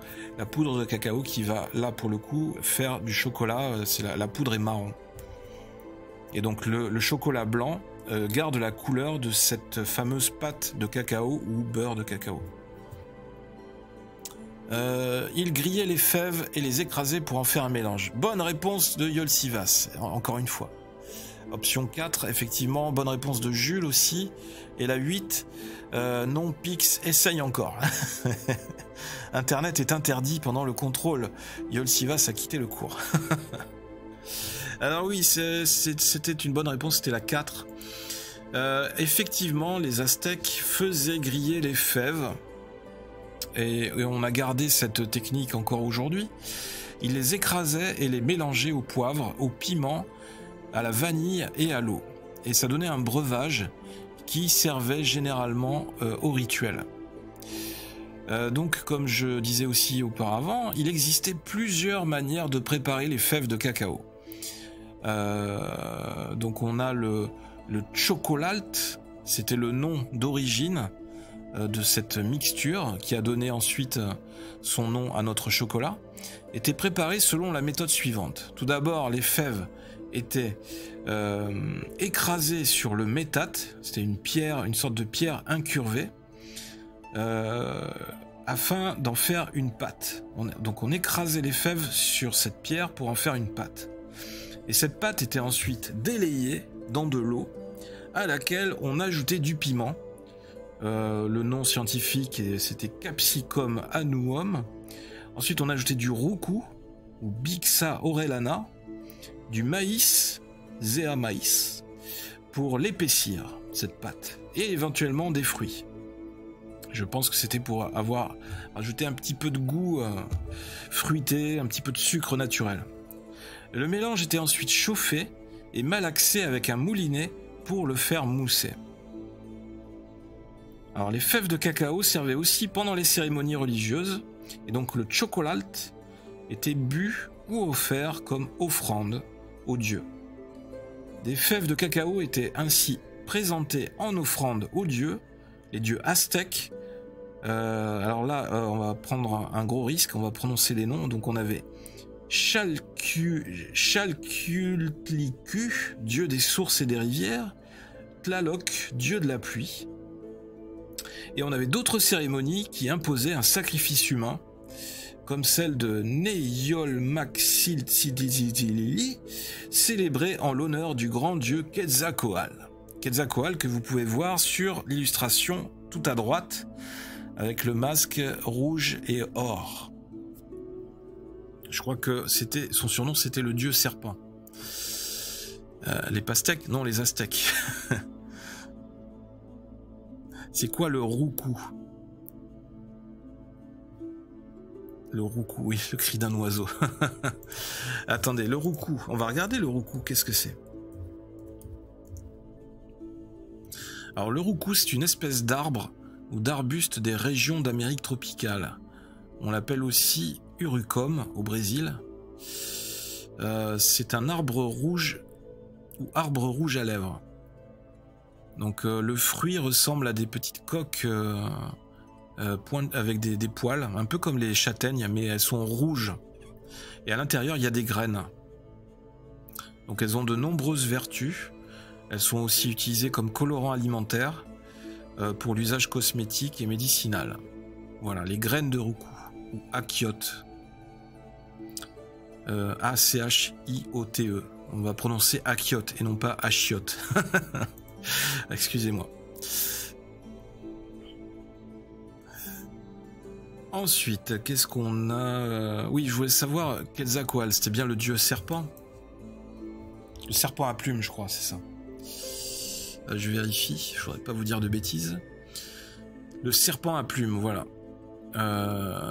qui va là pour le coup faire du chocolat, la poudre est marron. Et donc le chocolat blanc garde la couleur de cette fameuse pâte de cacao ou beurre de cacao. Il grillait les fèves et les écrasait pour en faire un mélange. Bonne réponse de Yolsivas, encore une fois. Option 4, effectivement, bonne réponse de Jules aussi. Et la 8, non, Pix, essaye encore. Internet est interdit pendant le contrôle. Yolsivas a quitté le cours. Alors oui, c'était une bonne réponse, c'était la 4. Effectivement, les Aztèques faisaient griller les fèves. Et on a gardé cette technique encore aujourd'hui. Ils les écrasaient et les mélangeaient au poivre, au piment, à la vanille et à l'eau. Et ça donnait un breuvage qui servait généralement au rituel. Donc, comme je disais aussi auparavant, il existait plusieurs manières de préparer les fèves de cacao. Donc on a le chocolalt, c'était le nom d'origine de cette mixture qui a donné ensuite son nom à notre chocolat, était préparé selon la méthode suivante. Tout d'abord, les fèves étaient écrasées sur le métate, c'était une sorte de pierre incurvée, afin d'en faire une pâte. Donc on écrasait les fèves sur cette pierre pour en faire une pâte. Et cette pâte était ensuite délayée dans de l'eau, à laquelle on ajoutait du piment. Le nom scientifique c'était Capsicum annuum. Ensuite on ajoutait du roucou ou Bixa orellana, du maïs, Zea maïs, pour l'épaissir cette pâte, et éventuellement des fruits. Je pense que c'était pour avoir ajouté un petit peu de goût fruité, un petit peu de sucre naturel. Le mélange était ensuite chauffé et malaxé avec un moulinet pour le faire mousser. Alors les fèves de cacao servaient aussi pendant les cérémonies religieuses, et donc le chocolat était bu ou offert comme offrande aux dieux. Des fèves de cacao étaient ainsi présentées en offrande aux dieux, les dieux aztèques. Alors là, on va prendre un gros risque, on va prononcer les noms. Donc on avait Chalcultlicu, dieu des sources et des rivières, Tlaloc, dieu de la pluie. Et on avait d'autres cérémonies qui imposaient un sacrifice humain, comme celle de Neyolmaxiltzitzili, célébrée en l'honneur du grand dieu Quetzalcoatl. Quetzalcoatl que vous pouvez voir sur l'illustration tout à droite, avec le masque rouge et or. Je crois que son surnom c'était le dieu serpent. Les Pastèques? Non, les Aztèques. C'est quoi le roucou? Le roucou, oui, le cri d'un oiseau. Attendez, le roucou. On va regarder le roucou, qu'est-ce que c'est? Alors le roucou, c'est une espèce d'arbre ou d'arbuste des régions d'Amérique tropicale. On l'appelle aussi urucum au Brésil. C'est un arbre rouge ou arbre rouge à lèvres. Donc le fruit ressemble à des petites coques avec des poils, un peu comme les châtaignes, mais elles sont rouges. Et à l'intérieur, il y a des graines. Donc elles ont de nombreuses vertus. Elles sont aussi utilisées comme colorants alimentaires pour l'usage cosmétique et médicinal. Voilà, les graines de roucou, ou achiote. A-C-H-I-O-T-E. On va prononcer achiote et non pas achiote. Excusez-moi. Ensuite, qu'est-ce qu'on a? Oui, je voulais savoir, Quetzalcoatl, c'était bien le dieu serpent? Le serpent à plumes, je crois, c'est ça. Je vérifie, je voudrais pas vous dire de bêtises. Le serpent à plumes, voilà.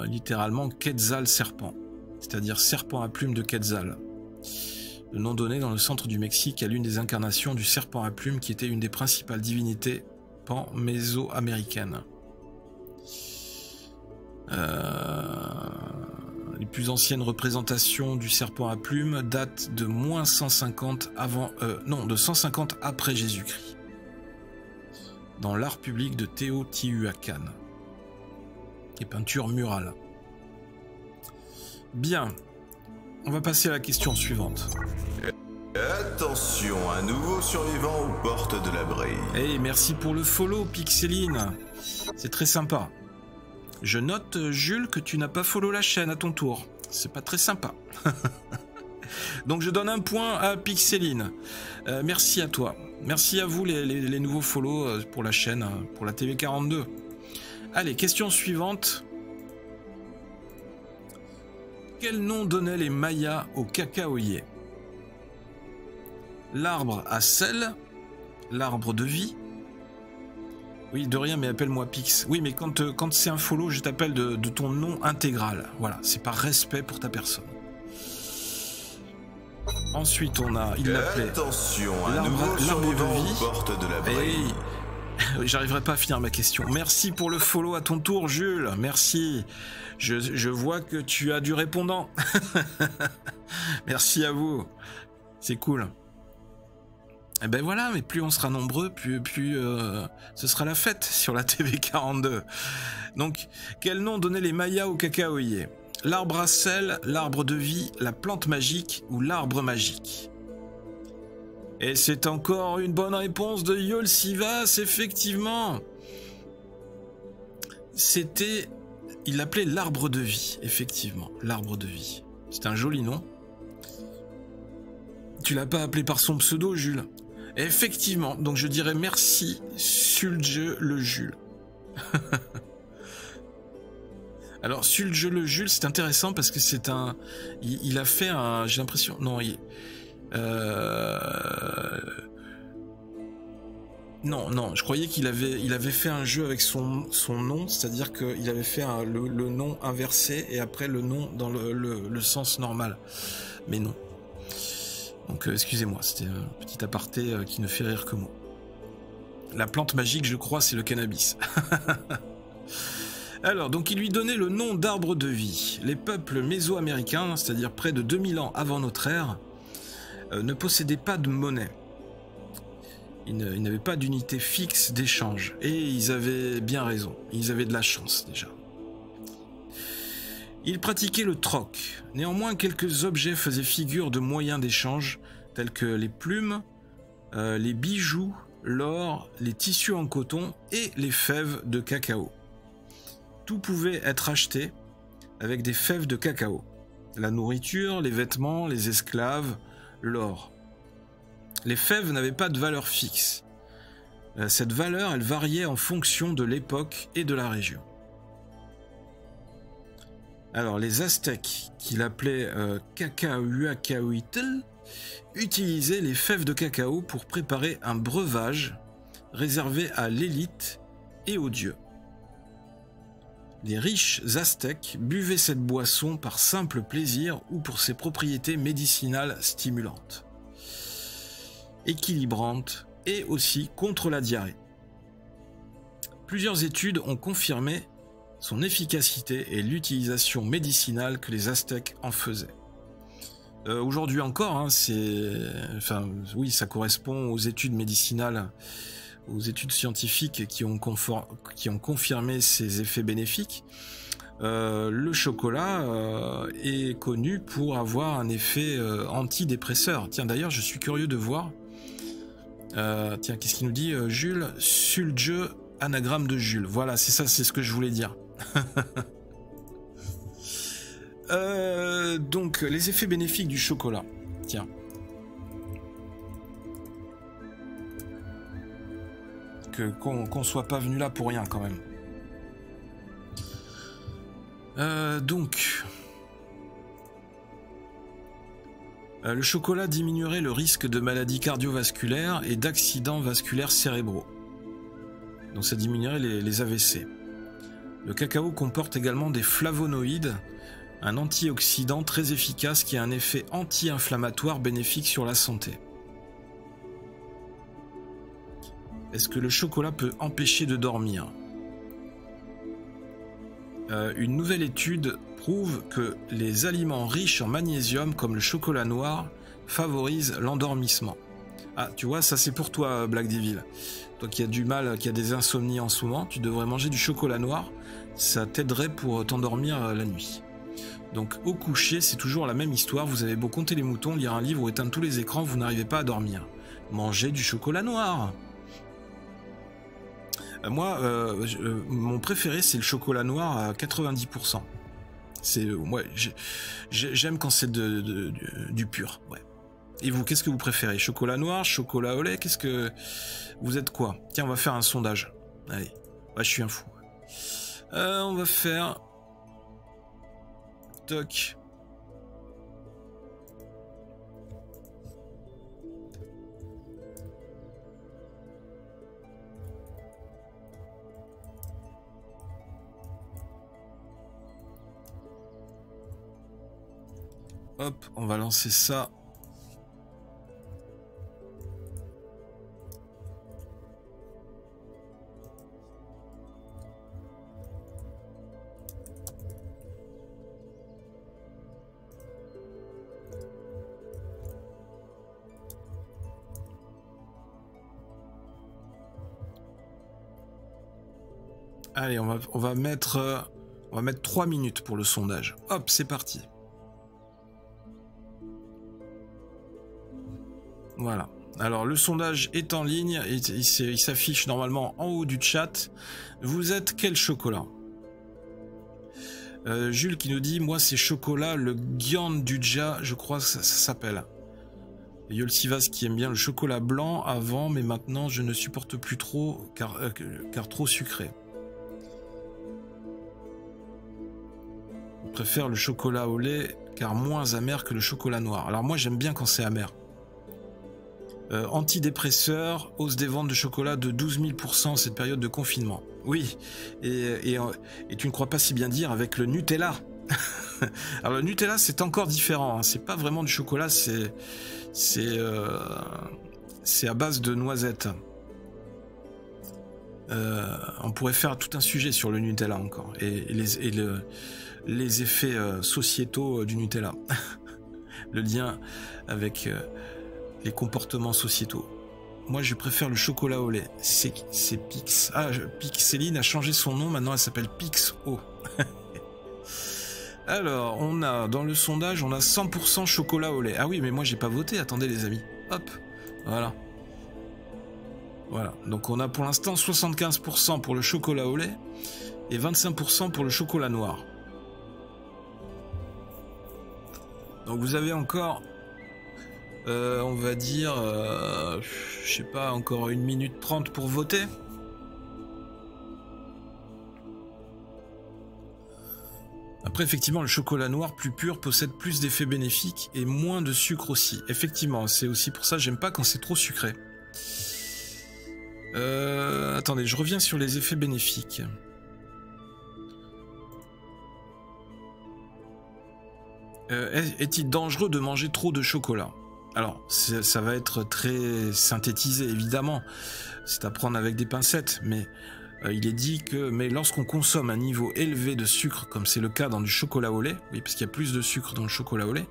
Littéralement, Quetzal serpent. C'est-à-dire serpent à plumes de Quetzal. Le nom donné dans le centre du Mexique à l'une des incarnations du serpent à plumes qui était une des principales divinités pan-méso-américaines. Les plus anciennes représentations du serpent à plumes datent de moins 150 de 150 après Jésus-Christ. Dans l'art public de Teotihuacan. Les peintures murales. Bien. On va passer à la question suivante. Attention, un nouveau survivant aux portes de l'abri. Hey, merci pour le follow, Pixeline. C'est très sympa. Je note, Jules, que tu n'as pas follow la chaîne à ton tour. C'est pas très sympa. Donc je donne un point à Pixeline. Merci à toi. Merci à vous les nouveaux follow pour la chaîne, pour la TV42. Allez, question suivante. Quel nom donnaient les Mayas aux cacaoyers? L'arbre à sel, l'arbre de vie. Oui, de rien, mais appelle-moi Pix. Oui, mais quand c'est un follow, je t'appelle de ton nom intégral. Voilà, c'est par respect pour ta personne. Ensuite, on a... Il l'appelait... Attention, un nouveau survivant aux portes de l'abri. Hey, j'arriverai pas à finir ma question. Merci pour le follow à ton tour, Jules. Merci. Je vois que tu as du répondant. Merci à vous. C'est cool. Et ben voilà, mais plus on sera nombreux, plus ce sera la fête sur la TV42. Donc, quel nom donnaient les Mayas aux cacaoyers? L'arbre à sel, l'arbre de vie, la plante magique ou l'arbre magique? Et c'est encore une bonne réponse de Yol Sivas, effectivement. C'était... Il l'appelait l'arbre de vie, effectivement. L'arbre de vie. C'est un joli nom. Tu l'as pas appelé par son pseudo, Jules? Effectivement, donc je dirais merci, Sulje le Jules. Alors, Sulje le Jules, c'est intéressant parce que c'est un... Il a fait un... J'ai l'impression... Non, Non, je croyais qu'il avait fait un jeu avec son nom, c'est-à-dire qu'il avait fait le nom inversé et après le nom dans le sens normal. Mais non. Donc excusez-moi, c'était un petit aparté qui ne fait rire que moi. La plante magique, je crois, c'est le cannabis. Alors, donc il lui donnait le nom d'arbre de vie. Les peuples mésoaméricains, c'est-à-dire près de 2000 ans avant notre ère, ne possédaient pas de monnaie. Ils n'avaient pas d'unité fixe d'échange. Et ils avaient bien raison. Ils avaient de la chance, déjà. Ils pratiquaient le troc. Néanmoins, quelques objets faisaient figure de moyens d'échange, tels que les plumes, les bijoux, l'or, les tissus en coton et les fèves de cacao. Tout pouvait être acheté avec des fèves de cacao. La nourriture, les vêtements, les esclaves, l'or. Les fèves n'avaient pas de valeur fixe. Cette valeur, elle variait en fonction de l'époque et de la région. Alors, les Aztèques, qu'il appelait Cacahuacahuitl, utilisaient les fèves de cacao pour préparer un breuvage réservé à l'élite et aux dieux. Les riches Aztèques buvaient cette boisson par simple plaisir ou pour ses propriétés médicinales stimulantes, équilibrantes et aussi contre la diarrhée. Plusieurs études ont confirmé son efficacité et l'utilisation médicinale que les Aztèques en faisaient. Aujourd'hui encore, hein, oui, ça correspond aux études médicinales, aux études scientifiques qui ont confirmé ses effets bénéfiques. Le chocolat est connu pour avoir un effet antidépresseur. Tiens, d'ailleurs, je suis curieux de voir. Tiens, qu'est-ce qu'il nous dit, Jules? Sulge, anagramme de Jules. Voilà, c'est ça, c'est ce que je voulais dire. Donc, les effets bénéfiques du chocolat. Tiens. Qu'on soit pas venu là pour rien, quand même. Le chocolat diminuerait le risque de maladies cardiovasculaires et d'accidents vasculaires cérébraux. Donc ça diminuerait les AVC. Le cacao comporte également des flavonoïdes, un antioxydant très efficace qui a un effet anti-inflammatoire bénéfique sur la santé. Est-ce que le chocolat peut empêcher de dormir ? Une nouvelle étude prouve que les aliments riches en magnésium, comme le chocolat noir, favorisent l'endormissement. Ah, tu vois, ça c'est pour toi, Black Devil. Toi qui as du mal, qui a des insomnies en ce moment, tu devrais manger du chocolat noir. Ça t'aiderait pour t'endormir la nuit. Donc au coucher, c'est toujours la même histoire. Vous avez beau compter les moutons, lire un livre ou éteindre tous les écrans, vous n'arrivez pas à dormir. Mangez du chocolat noir. Moi, mon préféré, c'est le chocolat noir à 90%. Ouais, j'aime quand c'est du pur. Ouais. Et vous, qu'est-ce que vous préférez? Chocolat noir, chocolat au lait? Qu'est-ce que... Vous êtes quoi? Tiens, on va faire un sondage. Allez. Ouais, je suis un fou. On va faire... Toc. Hop, on va lancer ça. Allez, on va mettre 3 minutes pour le sondage. Hop, c'est parti. Voilà. Alors, le sondage est en ligne. Il s'affiche normalement en haut du chat. Vous êtes quel chocolat? Jules qui nous dit, moi c'est chocolat, le Gyanduja, je crois que ça s'appelle. Yolsivas qui aime bien le chocolat blanc avant, mais maintenant je ne supporte plus trop car trop sucré. Je préfère le chocolat au lait car moins amer que le chocolat noir. Alors moi j'aime bien quand c'est amer. Antidépresseur, hausse des ventes de chocolat de 12 000% cette période de confinement. Oui, et tu ne crois pas si bien dire avec le Nutella. Alors le Nutella c'est encore différent, hein. C'est pas vraiment du chocolat, c'est à base de noisettes. On pourrait faire tout un sujet sur le Nutella encore et les effets sociétaux du Nutella. Le lien avec les comportements sociétaux. Moi, je préfère le chocolat au lait. C'est Pix. Ah, Pixeline a changé son nom. Maintenant, elle s'appelle Pixo. Alors, on a dans le sondage, on a 100% chocolat au lait. Ah oui, mais moi, j'ai pas voté. Attendez, les amis. Hop, voilà. Voilà. Donc, on a pour l'instant 75% pour le chocolat au lait et 25% pour le chocolat noir. Donc, vous avez encore... on va dire, je sais pas, encore 1 minute 30 pour voter. Après, effectivement, le chocolat noir plus pur possède plus d'effets bénéfiques et moins de sucre aussi. Effectivement, c'est aussi pour ça que j'aime pas quand c'est trop sucré. Attendez, je reviens sur les effets bénéfiques. Est-il dangereux de manger trop de chocolat ? Alors, ça va être très synthétisé, évidemment. C'est à prendre avec des pincettes, mais il est dit que lorsqu'on consomme un niveau élevé de sucre, comme c'est le cas dans du chocolat au lait, oui, parce qu'il y a plus de sucre dans le chocolat au lait,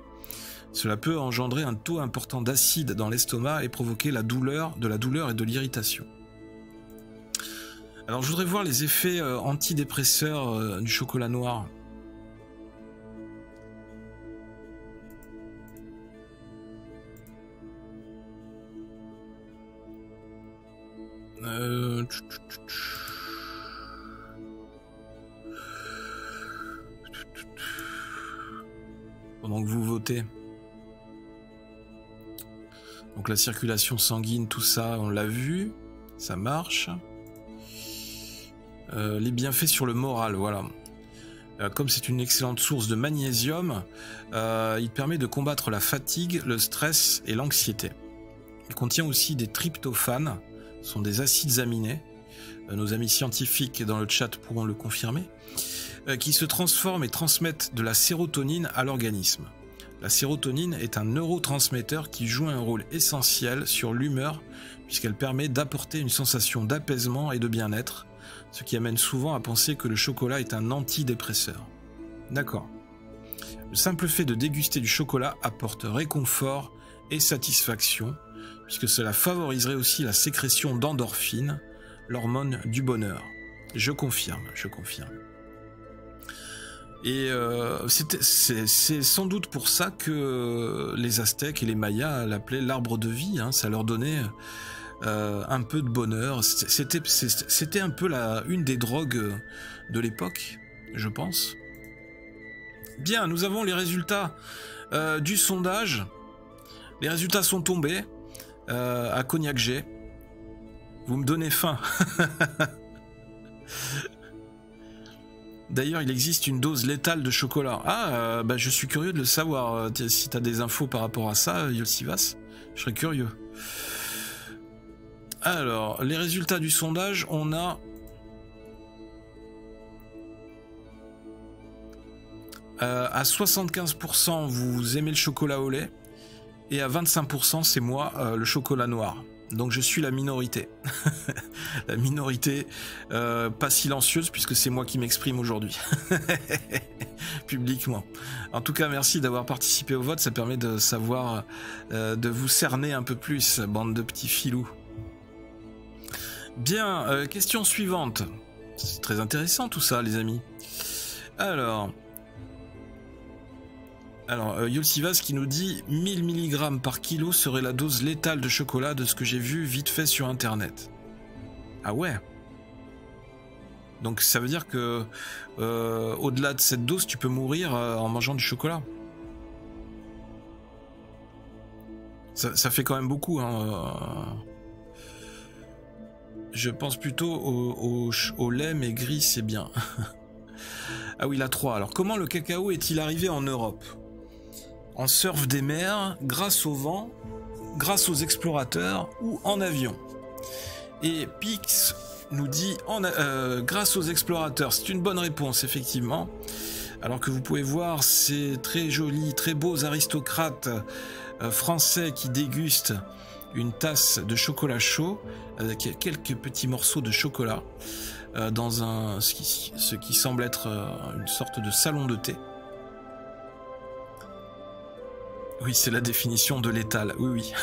cela peut engendrer un taux important d'acide dans l'estomac et provoquer de la douleur et de l'irritation. Alors, je voudrais voir les effets antidépresseurs du chocolat noir. Pendant que vous votez. Donc la circulation sanguine, tout ça, on l'a vu. Ça marche. Les bienfaits sur le moral, voilà. Comme c'est une excellente source de magnésium, il permet de combattre la fatigue, le stress et l'anxiété. Il contient aussi des tryptophanes, ce sont des acides aminés, nos amis scientifiques dans le chat pourront le confirmer, qui se transforment et transmettent de la sérotonine à l'organisme. La sérotonine est un neurotransmetteur qui joue un rôle essentiel sur l'humeur puisqu'elle permet d'apporter une sensation d'apaisement et de bien-être, ce qui amène souvent à penser que le chocolat est un antidépresseur. D'accord. Le simple fait de déguster du chocolat apporte réconfort et satisfaction, puisque cela favoriserait aussi la sécrétion d'endorphines, l'hormone du bonheur. Je confirme, je confirme. Et c'est sans doute pour ça que les Aztèques et les Mayas l'appelaient l'arbre de vie, hein, ça leur donnait un peu de bonheur. C'était un peu une des drogues de l'époque, je pense. Bien, nous avons les résultats du sondage. Les résultats sont tombés à Cognac G. Vous me donnez faim. D'ailleurs, il existe une dose létale de chocolat. Ah, je suis curieux de le savoir. Si tu as des infos par rapport à ça, Yolsivas, je serais curieux. Alors, les résultats du sondage, on a... à 75%, vous aimez le chocolat au lait. Et à 25%, c'est moi, le chocolat noir. Donc je suis la minorité. La minorité pas silencieuse, puisque c'est moi qui m'exprime aujourd'hui. Publiquement. En tout cas, merci d'avoir participé au vote. Ça permet de savoir, de vous cerner un peu plus, bande de petits filous. Bien, question suivante. C'est très intéressant tout ça, les amis. Alors, Yolsivas qui nous dit 1000 mg par kilo serait la dose létale de chocolat de ce que j'ai vu vite fait sur internet. Ah ouais. Donc ça veut dire que au-delà de cette dose, tu peux mourir en mangeant du chocolat. Ça fait quand même beaucoup, hein. Je pense plutôt au lait, mais gris c'est bien. Ah oui, la 3. Alors comment le cacao est-il arrivé en Europe ? En surf des mers, grâce au vent, grâce aux explorateurs ou en avion. Et Pix nous dit grâce aux explorateurs. C'est une bonne réponse, effectivement. Alors que vous pouvez voir ces très jolis, très beaux aristocrates français qui dégustent une tasse de chocolat chaud avec quelques petits morceaux de chocolat dans ce qui semble être une sorte de salon de thé. Oui, c'est la définition de létal, oui.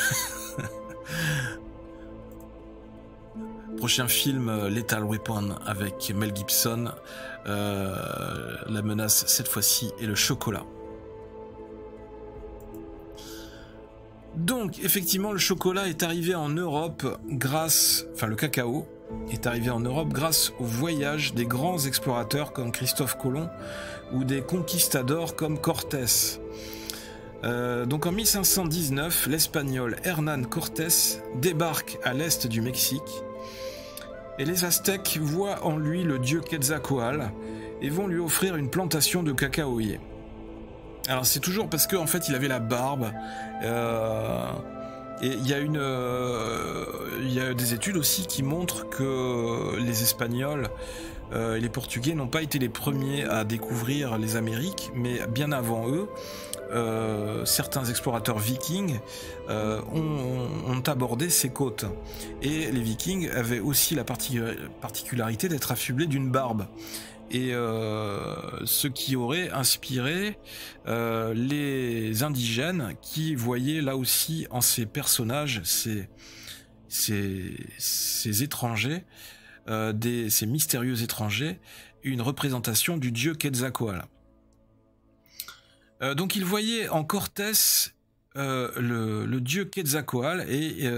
Prochain film, Lethal Weapon avec Mel Gibson. La menace, cette fois-ci, est le chocolat. Donc, effectivement, le chocolat est arrivé en Europe le cacao est arrivé en Europe grâce au voyage des grands explorateurs comme Christophe Colomb ou des conquistadors comme Cortés. Donc en 1519, l'Espagnol Hernán Cortés débarque à l'est du Mexique et les Aztèques voient en lui le dieu Quetzalcoatl et vont lui offrir une plantation de cacaoyers. Alors c'est toujours parce qu'en fait il avait la barbe et il y a des études aussi qui montrent que les Espagnols et les Portugais n'ont pas été les premiers à découvrir les Amériques, mais bien avant eux, certains explorateurs vikings ont abordé ces côtes. Et les vikings avaient aussi la particularité d'être affublés d'une barbe. Et ce qui aurait inspiré les indigènes qui voyaient là aussi en ces personnages, ces étrangers, ces mystérieux étrangers, une représentation du dieu Quetzalcoatl. Donc ils voyaient en Cortés le dieu Quetzalcoatl et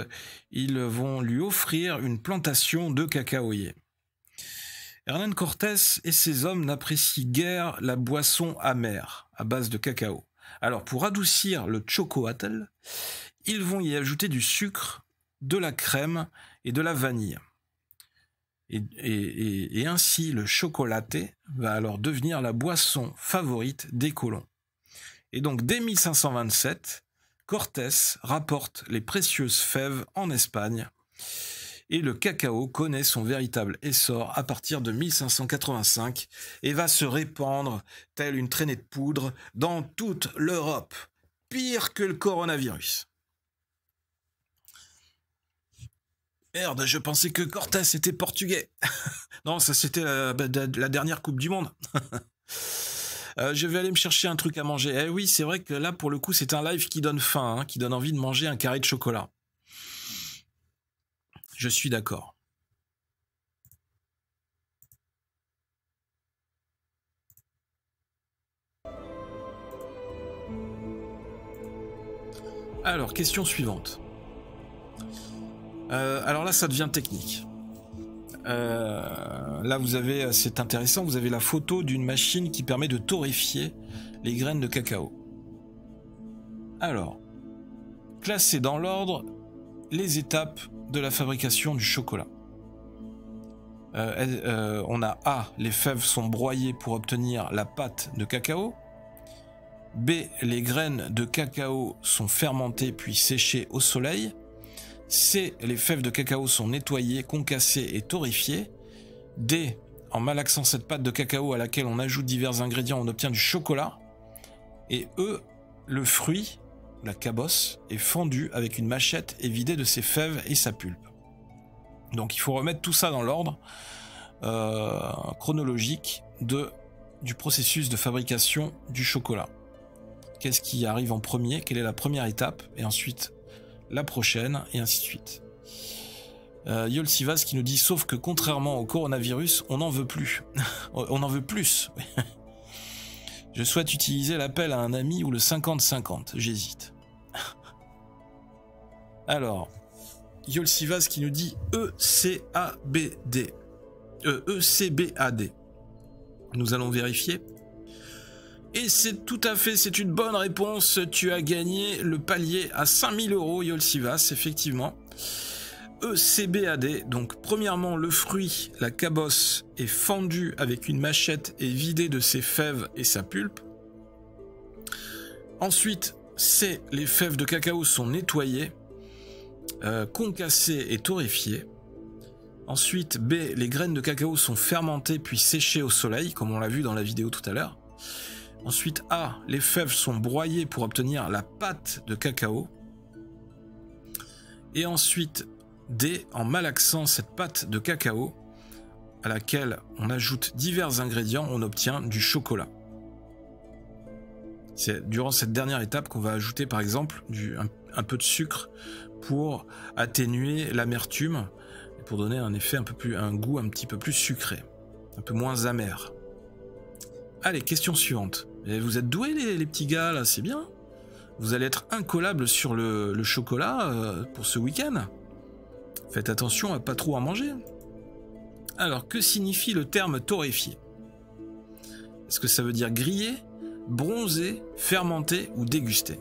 ils vont lui offrir une plantation de cacaoyers. Hernán Cortés et ses hommes n'apprécient guère la boisson amère à base de cacao. Alors pour adoucir le chocoatl, ils vont y ajouter du sucre, de la crème et de la vanille. Et ainsi le chocolaté va alors devenir la boisson favorite des colons. Et donc dès 1527, Cortés rapporte les précieuses fèves en Espagne et le cacao connaît son véritable essor à partir de 1585 et va se répandre telle une traînée de poudre dans toute l'Europe, pire que le coronavirus. Merde, je pensais que Cortés était portugais. Non, ça c'était la dernière Coupe du Monde. Je vais aller me chercher un truc à manger. Eh oui, c'est vrai que là, pour le coup, c'est un live qui donne faim, hein, qui donne envie de manger un carré de chocolat. Je suis d'accord. Alors, question suivante. Alors là, ça devient technique. Là, vous avez, c'est intéressant, vous avez la photo d'une machine qui permet de torréfier les graines de cacao. Alors, classer dans l'ordre les étapes de la fabrication du chocolat. On a A, les fèves sont broyées pour obtenir la pâte de cacao. B, les graines de cacao sont fermentées puis séchées au soleil. C, les fèves de cacao sont nettoyées, concassées et torréfiées. D, en malaxant cette pâte de cacao à laquelle on ajoute divers ingrédients, on obtient du chocolat. Et E, le fruit, la cabosse, est fendue avec une machette et vidée de ses fèves et sa pulpe. Donc il faut remettre tout ça dans l'ordre chronologique du processus de fabrication du chocolat. Qu'est-ce qui arrive en premier? Quelle est la première étape? Et ensuite la prochaine, et ainsi de suite. Yol Sivas qui nous dit, sauf que contrairement au coronavirus, on n'en veut plus. On en veut plus. Je souhaite utiliser l'appel à un ami ou le 50-50. J'hésite. Alors, Yol Sivas qui nous dit ECABD. ECBAD. Nous allons vérifier. Et c'est tout à fait, c'est une bonne réponse. Tu as gagné le palier à 5000 €, Yol Sivas, effectivement. ECBAD, donc premièrement le fruit, la cabosse, est fendue avec une machette et vidée de ses fèves et sa pulpe. Ensuite, C, les fèves de cacao sont nettoyées, concassées et torréfiées. Ensuite, B, les graines de cacao sont fermentées puis séchées au soleil, comme on l'a vu dans la vidéo tout à l'heure. Ensuite, A, les fèves sont broyées pour obtenir la pâte de cacao. Et ensuite, D, en malaxant cette pâte de cacao, à laquelle on ajoute divers ingrédients, on obtient du chocolat. C'est durant cette dernière étape qu'on va ajouter par exemple un peu de sucre pour atténuer l'amertume et pour donner un goût un petit peu plus sucré, un peu moins amer. Allez, question suivante. Et vous êtes doués les petits gars là, c'est bien. Vous allez être incollables sur le chocolat pour ce week-end. Faites attention à pas trop en manger. Alors, que signifie le terme torréfié? Est-ce que ça veut dire griller, bronzer, fermenter ou déguster?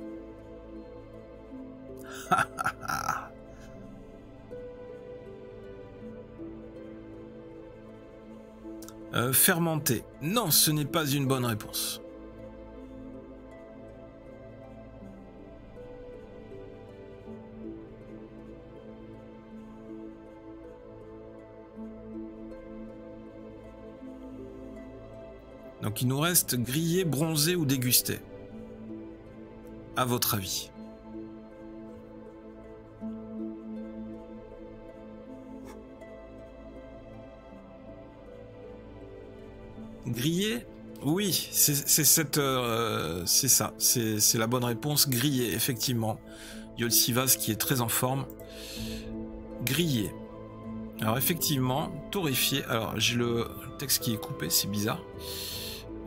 Fermenter. Non, ce n'est pas une bonne réponse. Donc il nous reste griller, bronzer ou déguster. À votre avis? Griller? Oui, c'est ça. C'est la bonne réponse. Griller, effectivement. Yolsivas qui est très en forme. Griller. Alors effectivement, torréfié. Alors j'ai le texte qui est coupé, c'est bizarre.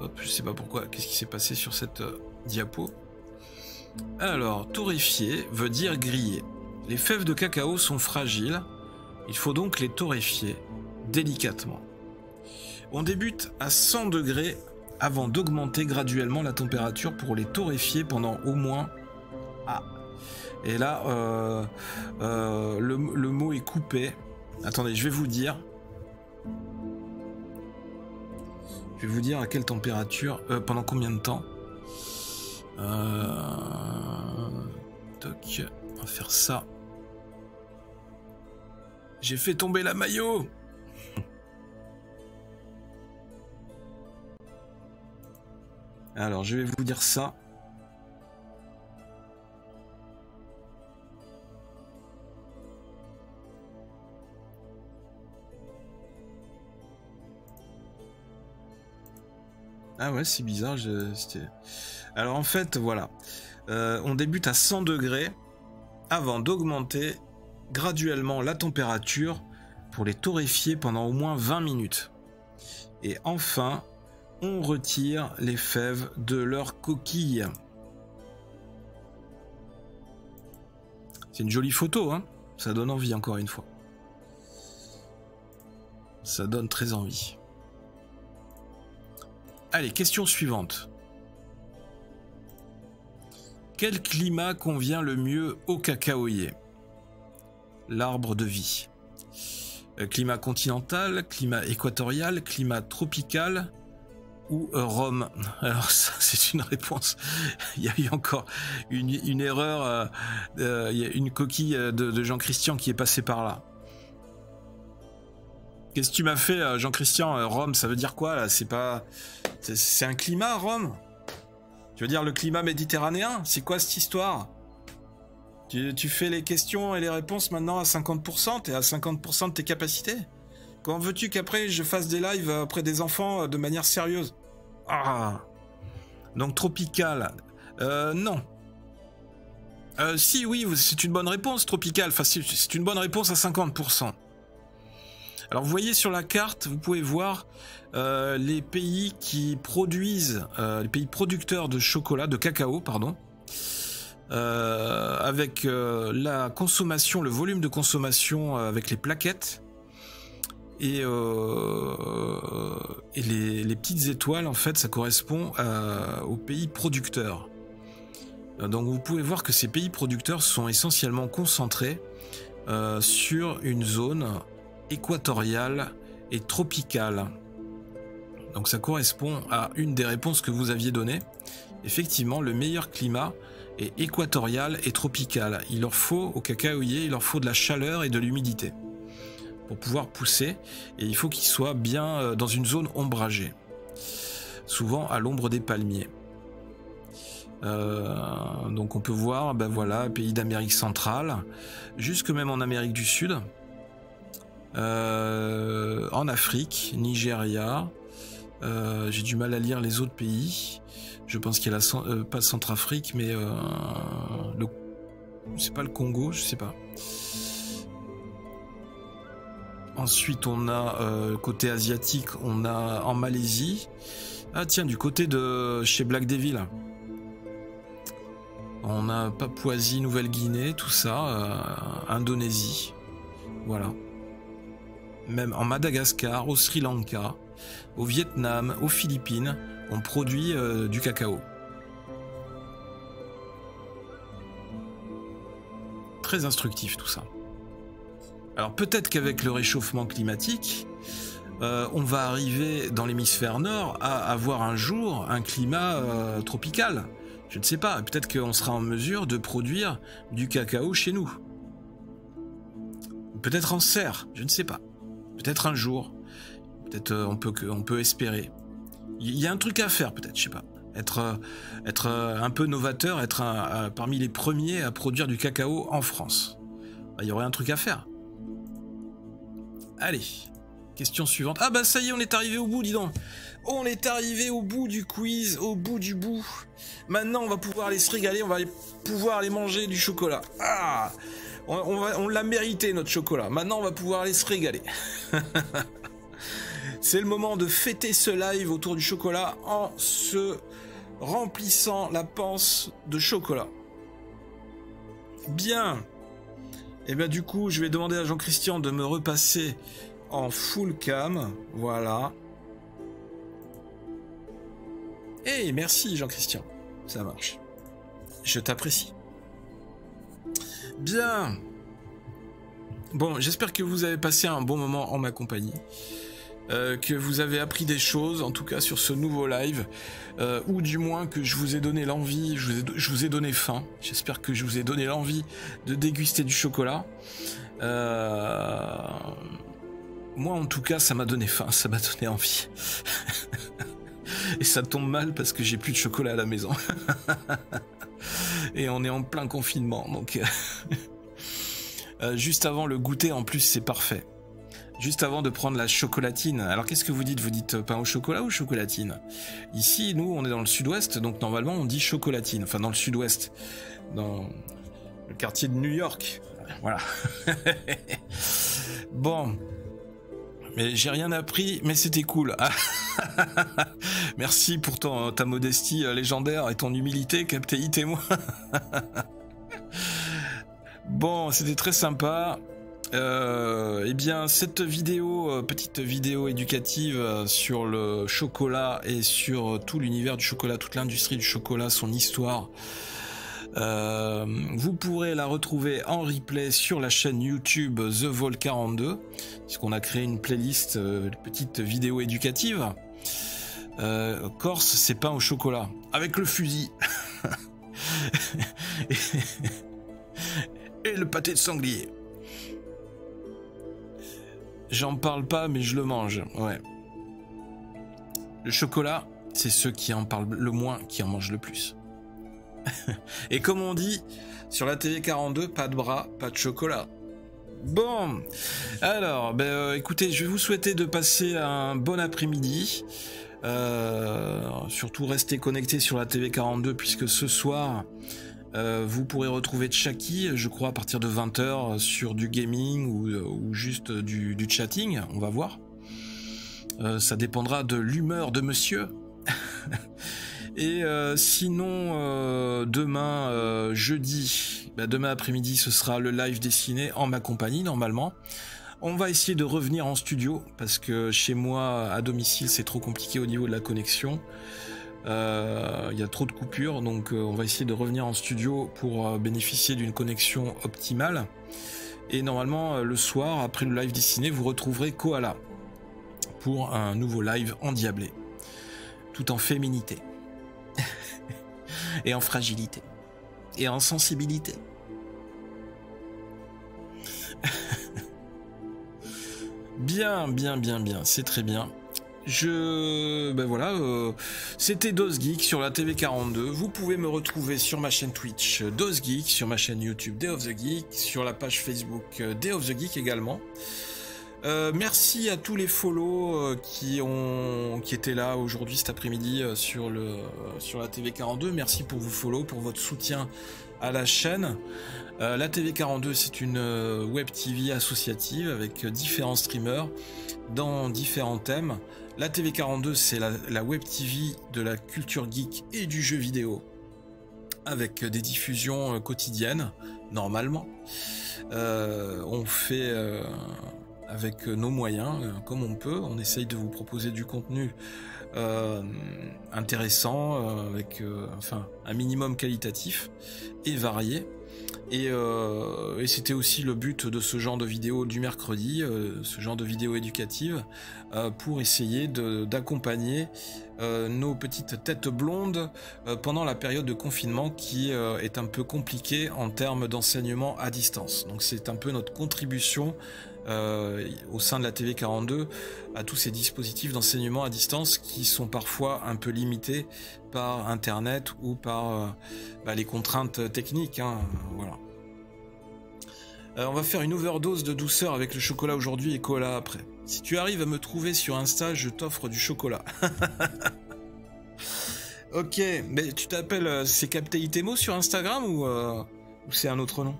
Hop, je sais pas pourquoi. Qu'est-ce qui s'est passé sur cette diapo? Alors, torréfier veut dire griller. Les fèves de cacao sont fragiles. Il faut donc les torréfier délicatement. On débute à 100 degrés avant d'augmenter graduellement la température pour les torréfier pendant au moins... Ah. Et là, le mot est coupé. Attendez, je vais vous dire. Je vais vous dire à quelle température, pendant combien de temps. Toc, on va faire ça. J'ai fait tomber la maillot. Alors, je vais vous dire ça. Ah ouais, c'est bizarre. Alors en fait, voilà. On débute à 100 degrés avant d'augmenter graduellement la température pour les torréfier pendant au moins 20 minutes. Et enfin, on retire les fèves de leur coquille. C'est une jolie photo, hein? Ça donne envie encore une fois. Ça donne très envie. Allez, question suivante. Quel climat convient le mieux au cacaoyer? L'arbre de vie. Climat continental, climat équatorial, climat tropical ou Rome? Alors ça, c'est une réponse. Il y a eu encore une erreur. Il y a une coquille de Jean-Christian qui est passée par là. Qu'est-ce que tu m'as fait, Jean-Christian? Rome, ça veut dire quoi là? C'est un climat, Rome? Tu veux dire le climat méditerranéen? C'est quoi cette histoire? Tu fais les questions et les réponses maintenant à 50%? T'es à 50% de tes capacités? Comment veux-tu qu'après je fasse des lives auprès des enfants de manière sérieuse? Ah. Donc tropical. Non. Si, oui, c'est une bonne réponse, tropical. Enfin, c'est une bonne réponse à 50%. Alors vous voyez sur la carte, vous pouvez voir les pays qui produisent, les pays producteurs de chocolat, de cacao, pardon, avec la consommation, le volume de consommation avec les plaquettes et les petites étoiles, en fait, ça correspond aux pays producteurs. Donc vous pouvez voir que ces pays producteurs sont essentiellement concentrés sur une zone équatoriale et tropicale. Donc ça correspond à une des réponses que vous aviez données. Effectivement, le meilleur climat est équatorial et tropical. Il leur faut, au cacaoyer, il leur faut de la chaleur et de l'humidité pour pouvoir pousser, et il faut qu'ils soient bien dans une zone ombragée, souvent à l'ombre des palmiers. Donc on peut voir, ben voilà, pays d'Amérique centrale, jusque même en Amérique du Sud, en Afrique, Nigeria. J'ai du mal à lire les autres pays. Je pense qu'il y a pas Centrafrique, mais c'est pas le Congo, je sais pas. Ensuite, on a côté asiatique, on a en Malaisie. Ah tiens, du côté de chez Black Devil. On a Papouasie, Nouvelle-Guinée, tout ça, Indonésie. Voilà. Même en Madagascar, au Sri Lanka, au Vietnam, aux Philippines, on produit du cacao. Très instructif tout ça. Alors peut-être qu'avec le réchauffement climatique, on va arriver dans l'hémisphère nord à avoir un jour un climat tropical. Je ne sais pas, peut-être qu'on sera en mesure de produire du cacao chez nous. Peut-être en serre, je ne sais pas. Peut-être un jour. Peut-être on peut espérer. Il y a un truc à faire peut-être, je sais pas. Être un peu novateur, être parmi les premiers à produire du cacao en France. Il y aurait un truc à faire. Allez, question suivante. Ah bah ça y est, on est arrivé au bout, dis donc. On est arrivé au bout du quiz, au bout du bout. Maintenant, on va pouvoir aller se régaler, on va pouvoir aller manger du chocolat. Ah, on l'a mérité, notre chocolat. Maintenant, on va pouvoir aller se régaler. C'est le moment de fêter ce live autour du chocolat en se remplissant la panse de chocolat. Bien. Et bien du coup, je vais demander à Jean-Christian de me repasser en full cam. Voilà. Hey, merci Jean-Christian. Ça marche. Je t'apprécie. Bien. Bon, j'espère que vous avez passé un bon moment en ma compagnie. Que vous avez appris des choses, en tout cas sur ce nouveau live, ou du moins que je vous ai donné l'envie, je vous ai donné faim. J'espère que je vous ai donné l'envie de déguster du chocolat. Moi, en tout cas, ça m'a donné faim, ça m'a donné envie. Et ça tombe mal parce que j'ai plus de chocolat à la maison. Et on est en plein confinement, donc juste avant le goûter, en plus, c'est parfait. Juste avant de prendre la chocolatine. Alors qu'est-ce que vous dites? Vous dites pain au chocolat ou chocolatine? Ici, nous, on est dans le sud-ouest, donc normalement, on dit chocolatine. Enfin, dans le sud-ouest. Dans le quartier de New York. Voilà. Bon. Mais j'ai rien appris, mais c'était cool. Merci pour ta modestie légendaire et ton humilité, Captain Témoin. Bon, c'était très sympa. Eh bien, cette vidéo, petite vidéo éducative sur le chocolat et sur tout l'univers du chocolat, toute l'industrie du chocolat, son histoire, vous pourrez la retrouver en replay sur la chaîne YouTube The Vol 42, puisqu'on a créé une playlist, petite vidéo éducative. Corse, c'est pain au chocolat, avec le fusil. Et le pâté de sanglier. J'en parle pas, mais je le mange, ouais. Le chocolat, c'est ceux qui en parlent le moins qui en mangent le plus. Et comme on dit, sur la TV 42, pas de bras, pas de chocolat. Bon, alors, écoutez, je vais vous souhaiter de passer un bon après-midi. Surtout restez connectés sur la TV 42, puisque ce soir... vous pourrez retrouver Tchaki, je crois, à partir de 20h sur du gaming ou juste du chatting, on va voir. Ça dépendra de l'humeur de monsieur. Et sinon, demain, jeudi, demain après-midi, ce sera le live dessiné en ma compagnie, normalement. On va essayer de revenir en studio, parce que chez moi, à domicile, c'est trop compliqué au niveau de la connexion. Il y a trop de coupures, donc on va essayer de revenir en studio pour bénéficier d'une connexion optimale. Et normalement, le soir, après le live dessiné, vous retrouverez Koala pour un nouveau live endiablé, tout en féminité et en fragilité et en sensibilité. Bien, c'est très bien. ben voilà, c'était DosGeek sur la TV42. Vous pouvez me retrouver sur ma chaîne Twitch DosGeek, sur ma chaîne YouTube Day of the Geek, sur la page Facebook Day of the Geek également. Merci à tous les follow qui étaient là aujourd'hui cet après-midi sur la TV42. Merci pour vos follow, pour votre soutien à la chaîne. La TV42, c'est une web TV associative avec différents streamers dans différents thèmes. La TV42, c'est la web TV de la culture geek et du jeu vidéo, avec des diffusions quotidiennes, normalement. On fait avec nos moyens, comme on peut. On essaye de vous proposer du contenu intéressant, avec enfin, un minimum qualitatif et varié. Et c'était aussi le but de ce genre de vidéo du mercredi, ce genre de vidéo éducative, pour essayer d'accompagner nos petites têtes blondes pendant la période de confinement qui est un peu compliquée en termes d'enseignement à distance. Donc c'est un peu notre contribution au sein de la TV42 à tous ces dispositifs d'enseignement à distance qui sont parfois un peu limités par internet ou par les contraintes techniques, hein, voilà. On va faire une overdose de douceur avec le chocolat aujourd'hui et cola après. Si tu arrives à me trouver sur Insta, je t'offre du chocolat. Ok, mais tu t'appelles c'est Capté Itemo sur Instagram ou c'est un autre nom?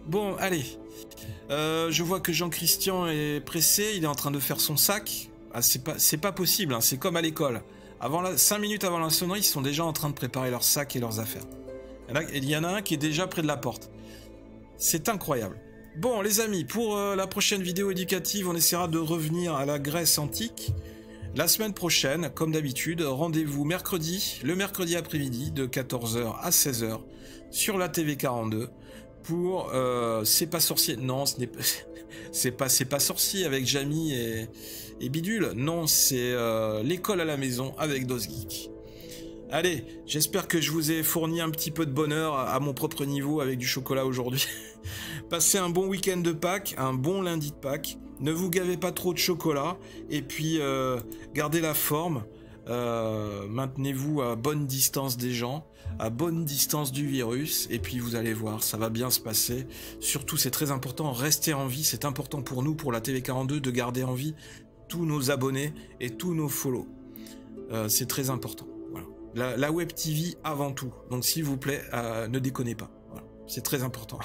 Bon, allez. Je vois que Jean-Christian est pressé, il est en train de faire son sac. Ah, c'est pas possible, hein, c'est comme à l'école. 5 minutes avant la sonnerie, ils sont déjà en train de préparer leur sac et leurs affaires. Il y en a un qui est déjà près de la porte. C'est incroyable. Bon, les amis, pour la prochaine vidéo éducative, on essaiera de revenir à la Grèce antique. La semaine prochaine, comme d'habitude, rendez-vous le mercredi après-midi, de 14h à 16h, sur la TV42, pour C'est pas sorcier. Non, ce n'est pas... C'est pas sorcier avec Jamie et Bidule. Non, c'est l'école à la maison avec DosGeek. Allez, j'espère que je vous ai fourni un petit peu de bonheur à mon propre niveau avec du chocolat aujourd'hui. Passez un bon week-end de Pâques, un bon lundi de Pâques. Ne vous gavez pas trop de chocolat. Et puis, gardez la forme. Maintenez-vous à bonne distance des gens, à bonne distance du virus. Et puis, vous allez voir, ça va bien se passer. Surtout, c'est très important, restez en vie. C'est important pour nous, pour la TV42, de garder en vie tous nos abonnés et tous nos follow. C'est très important. La web TV avant tout. Donc s'il vous plaît, ne déconnez pas. Voilà. C'est très important.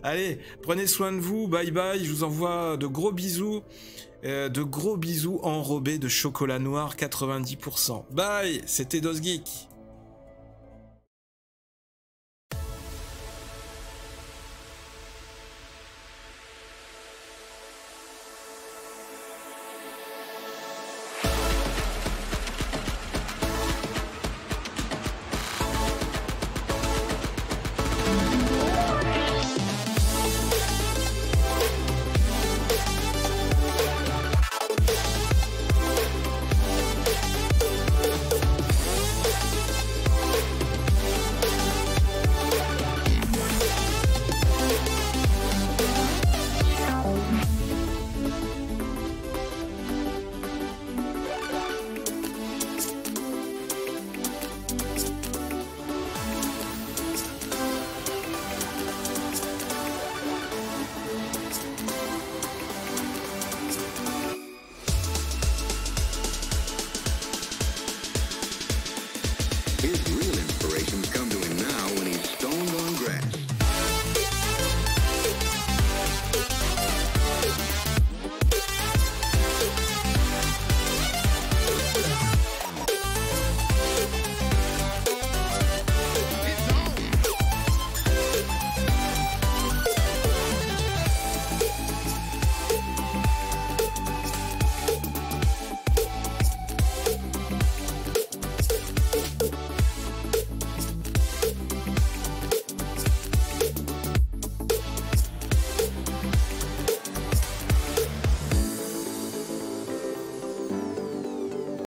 Allez, prenez soin de vous. Bye bye. Je vous envoie de gros bisous. Enrobés de chocolat noir 90%. Bye. C'était DosGeek.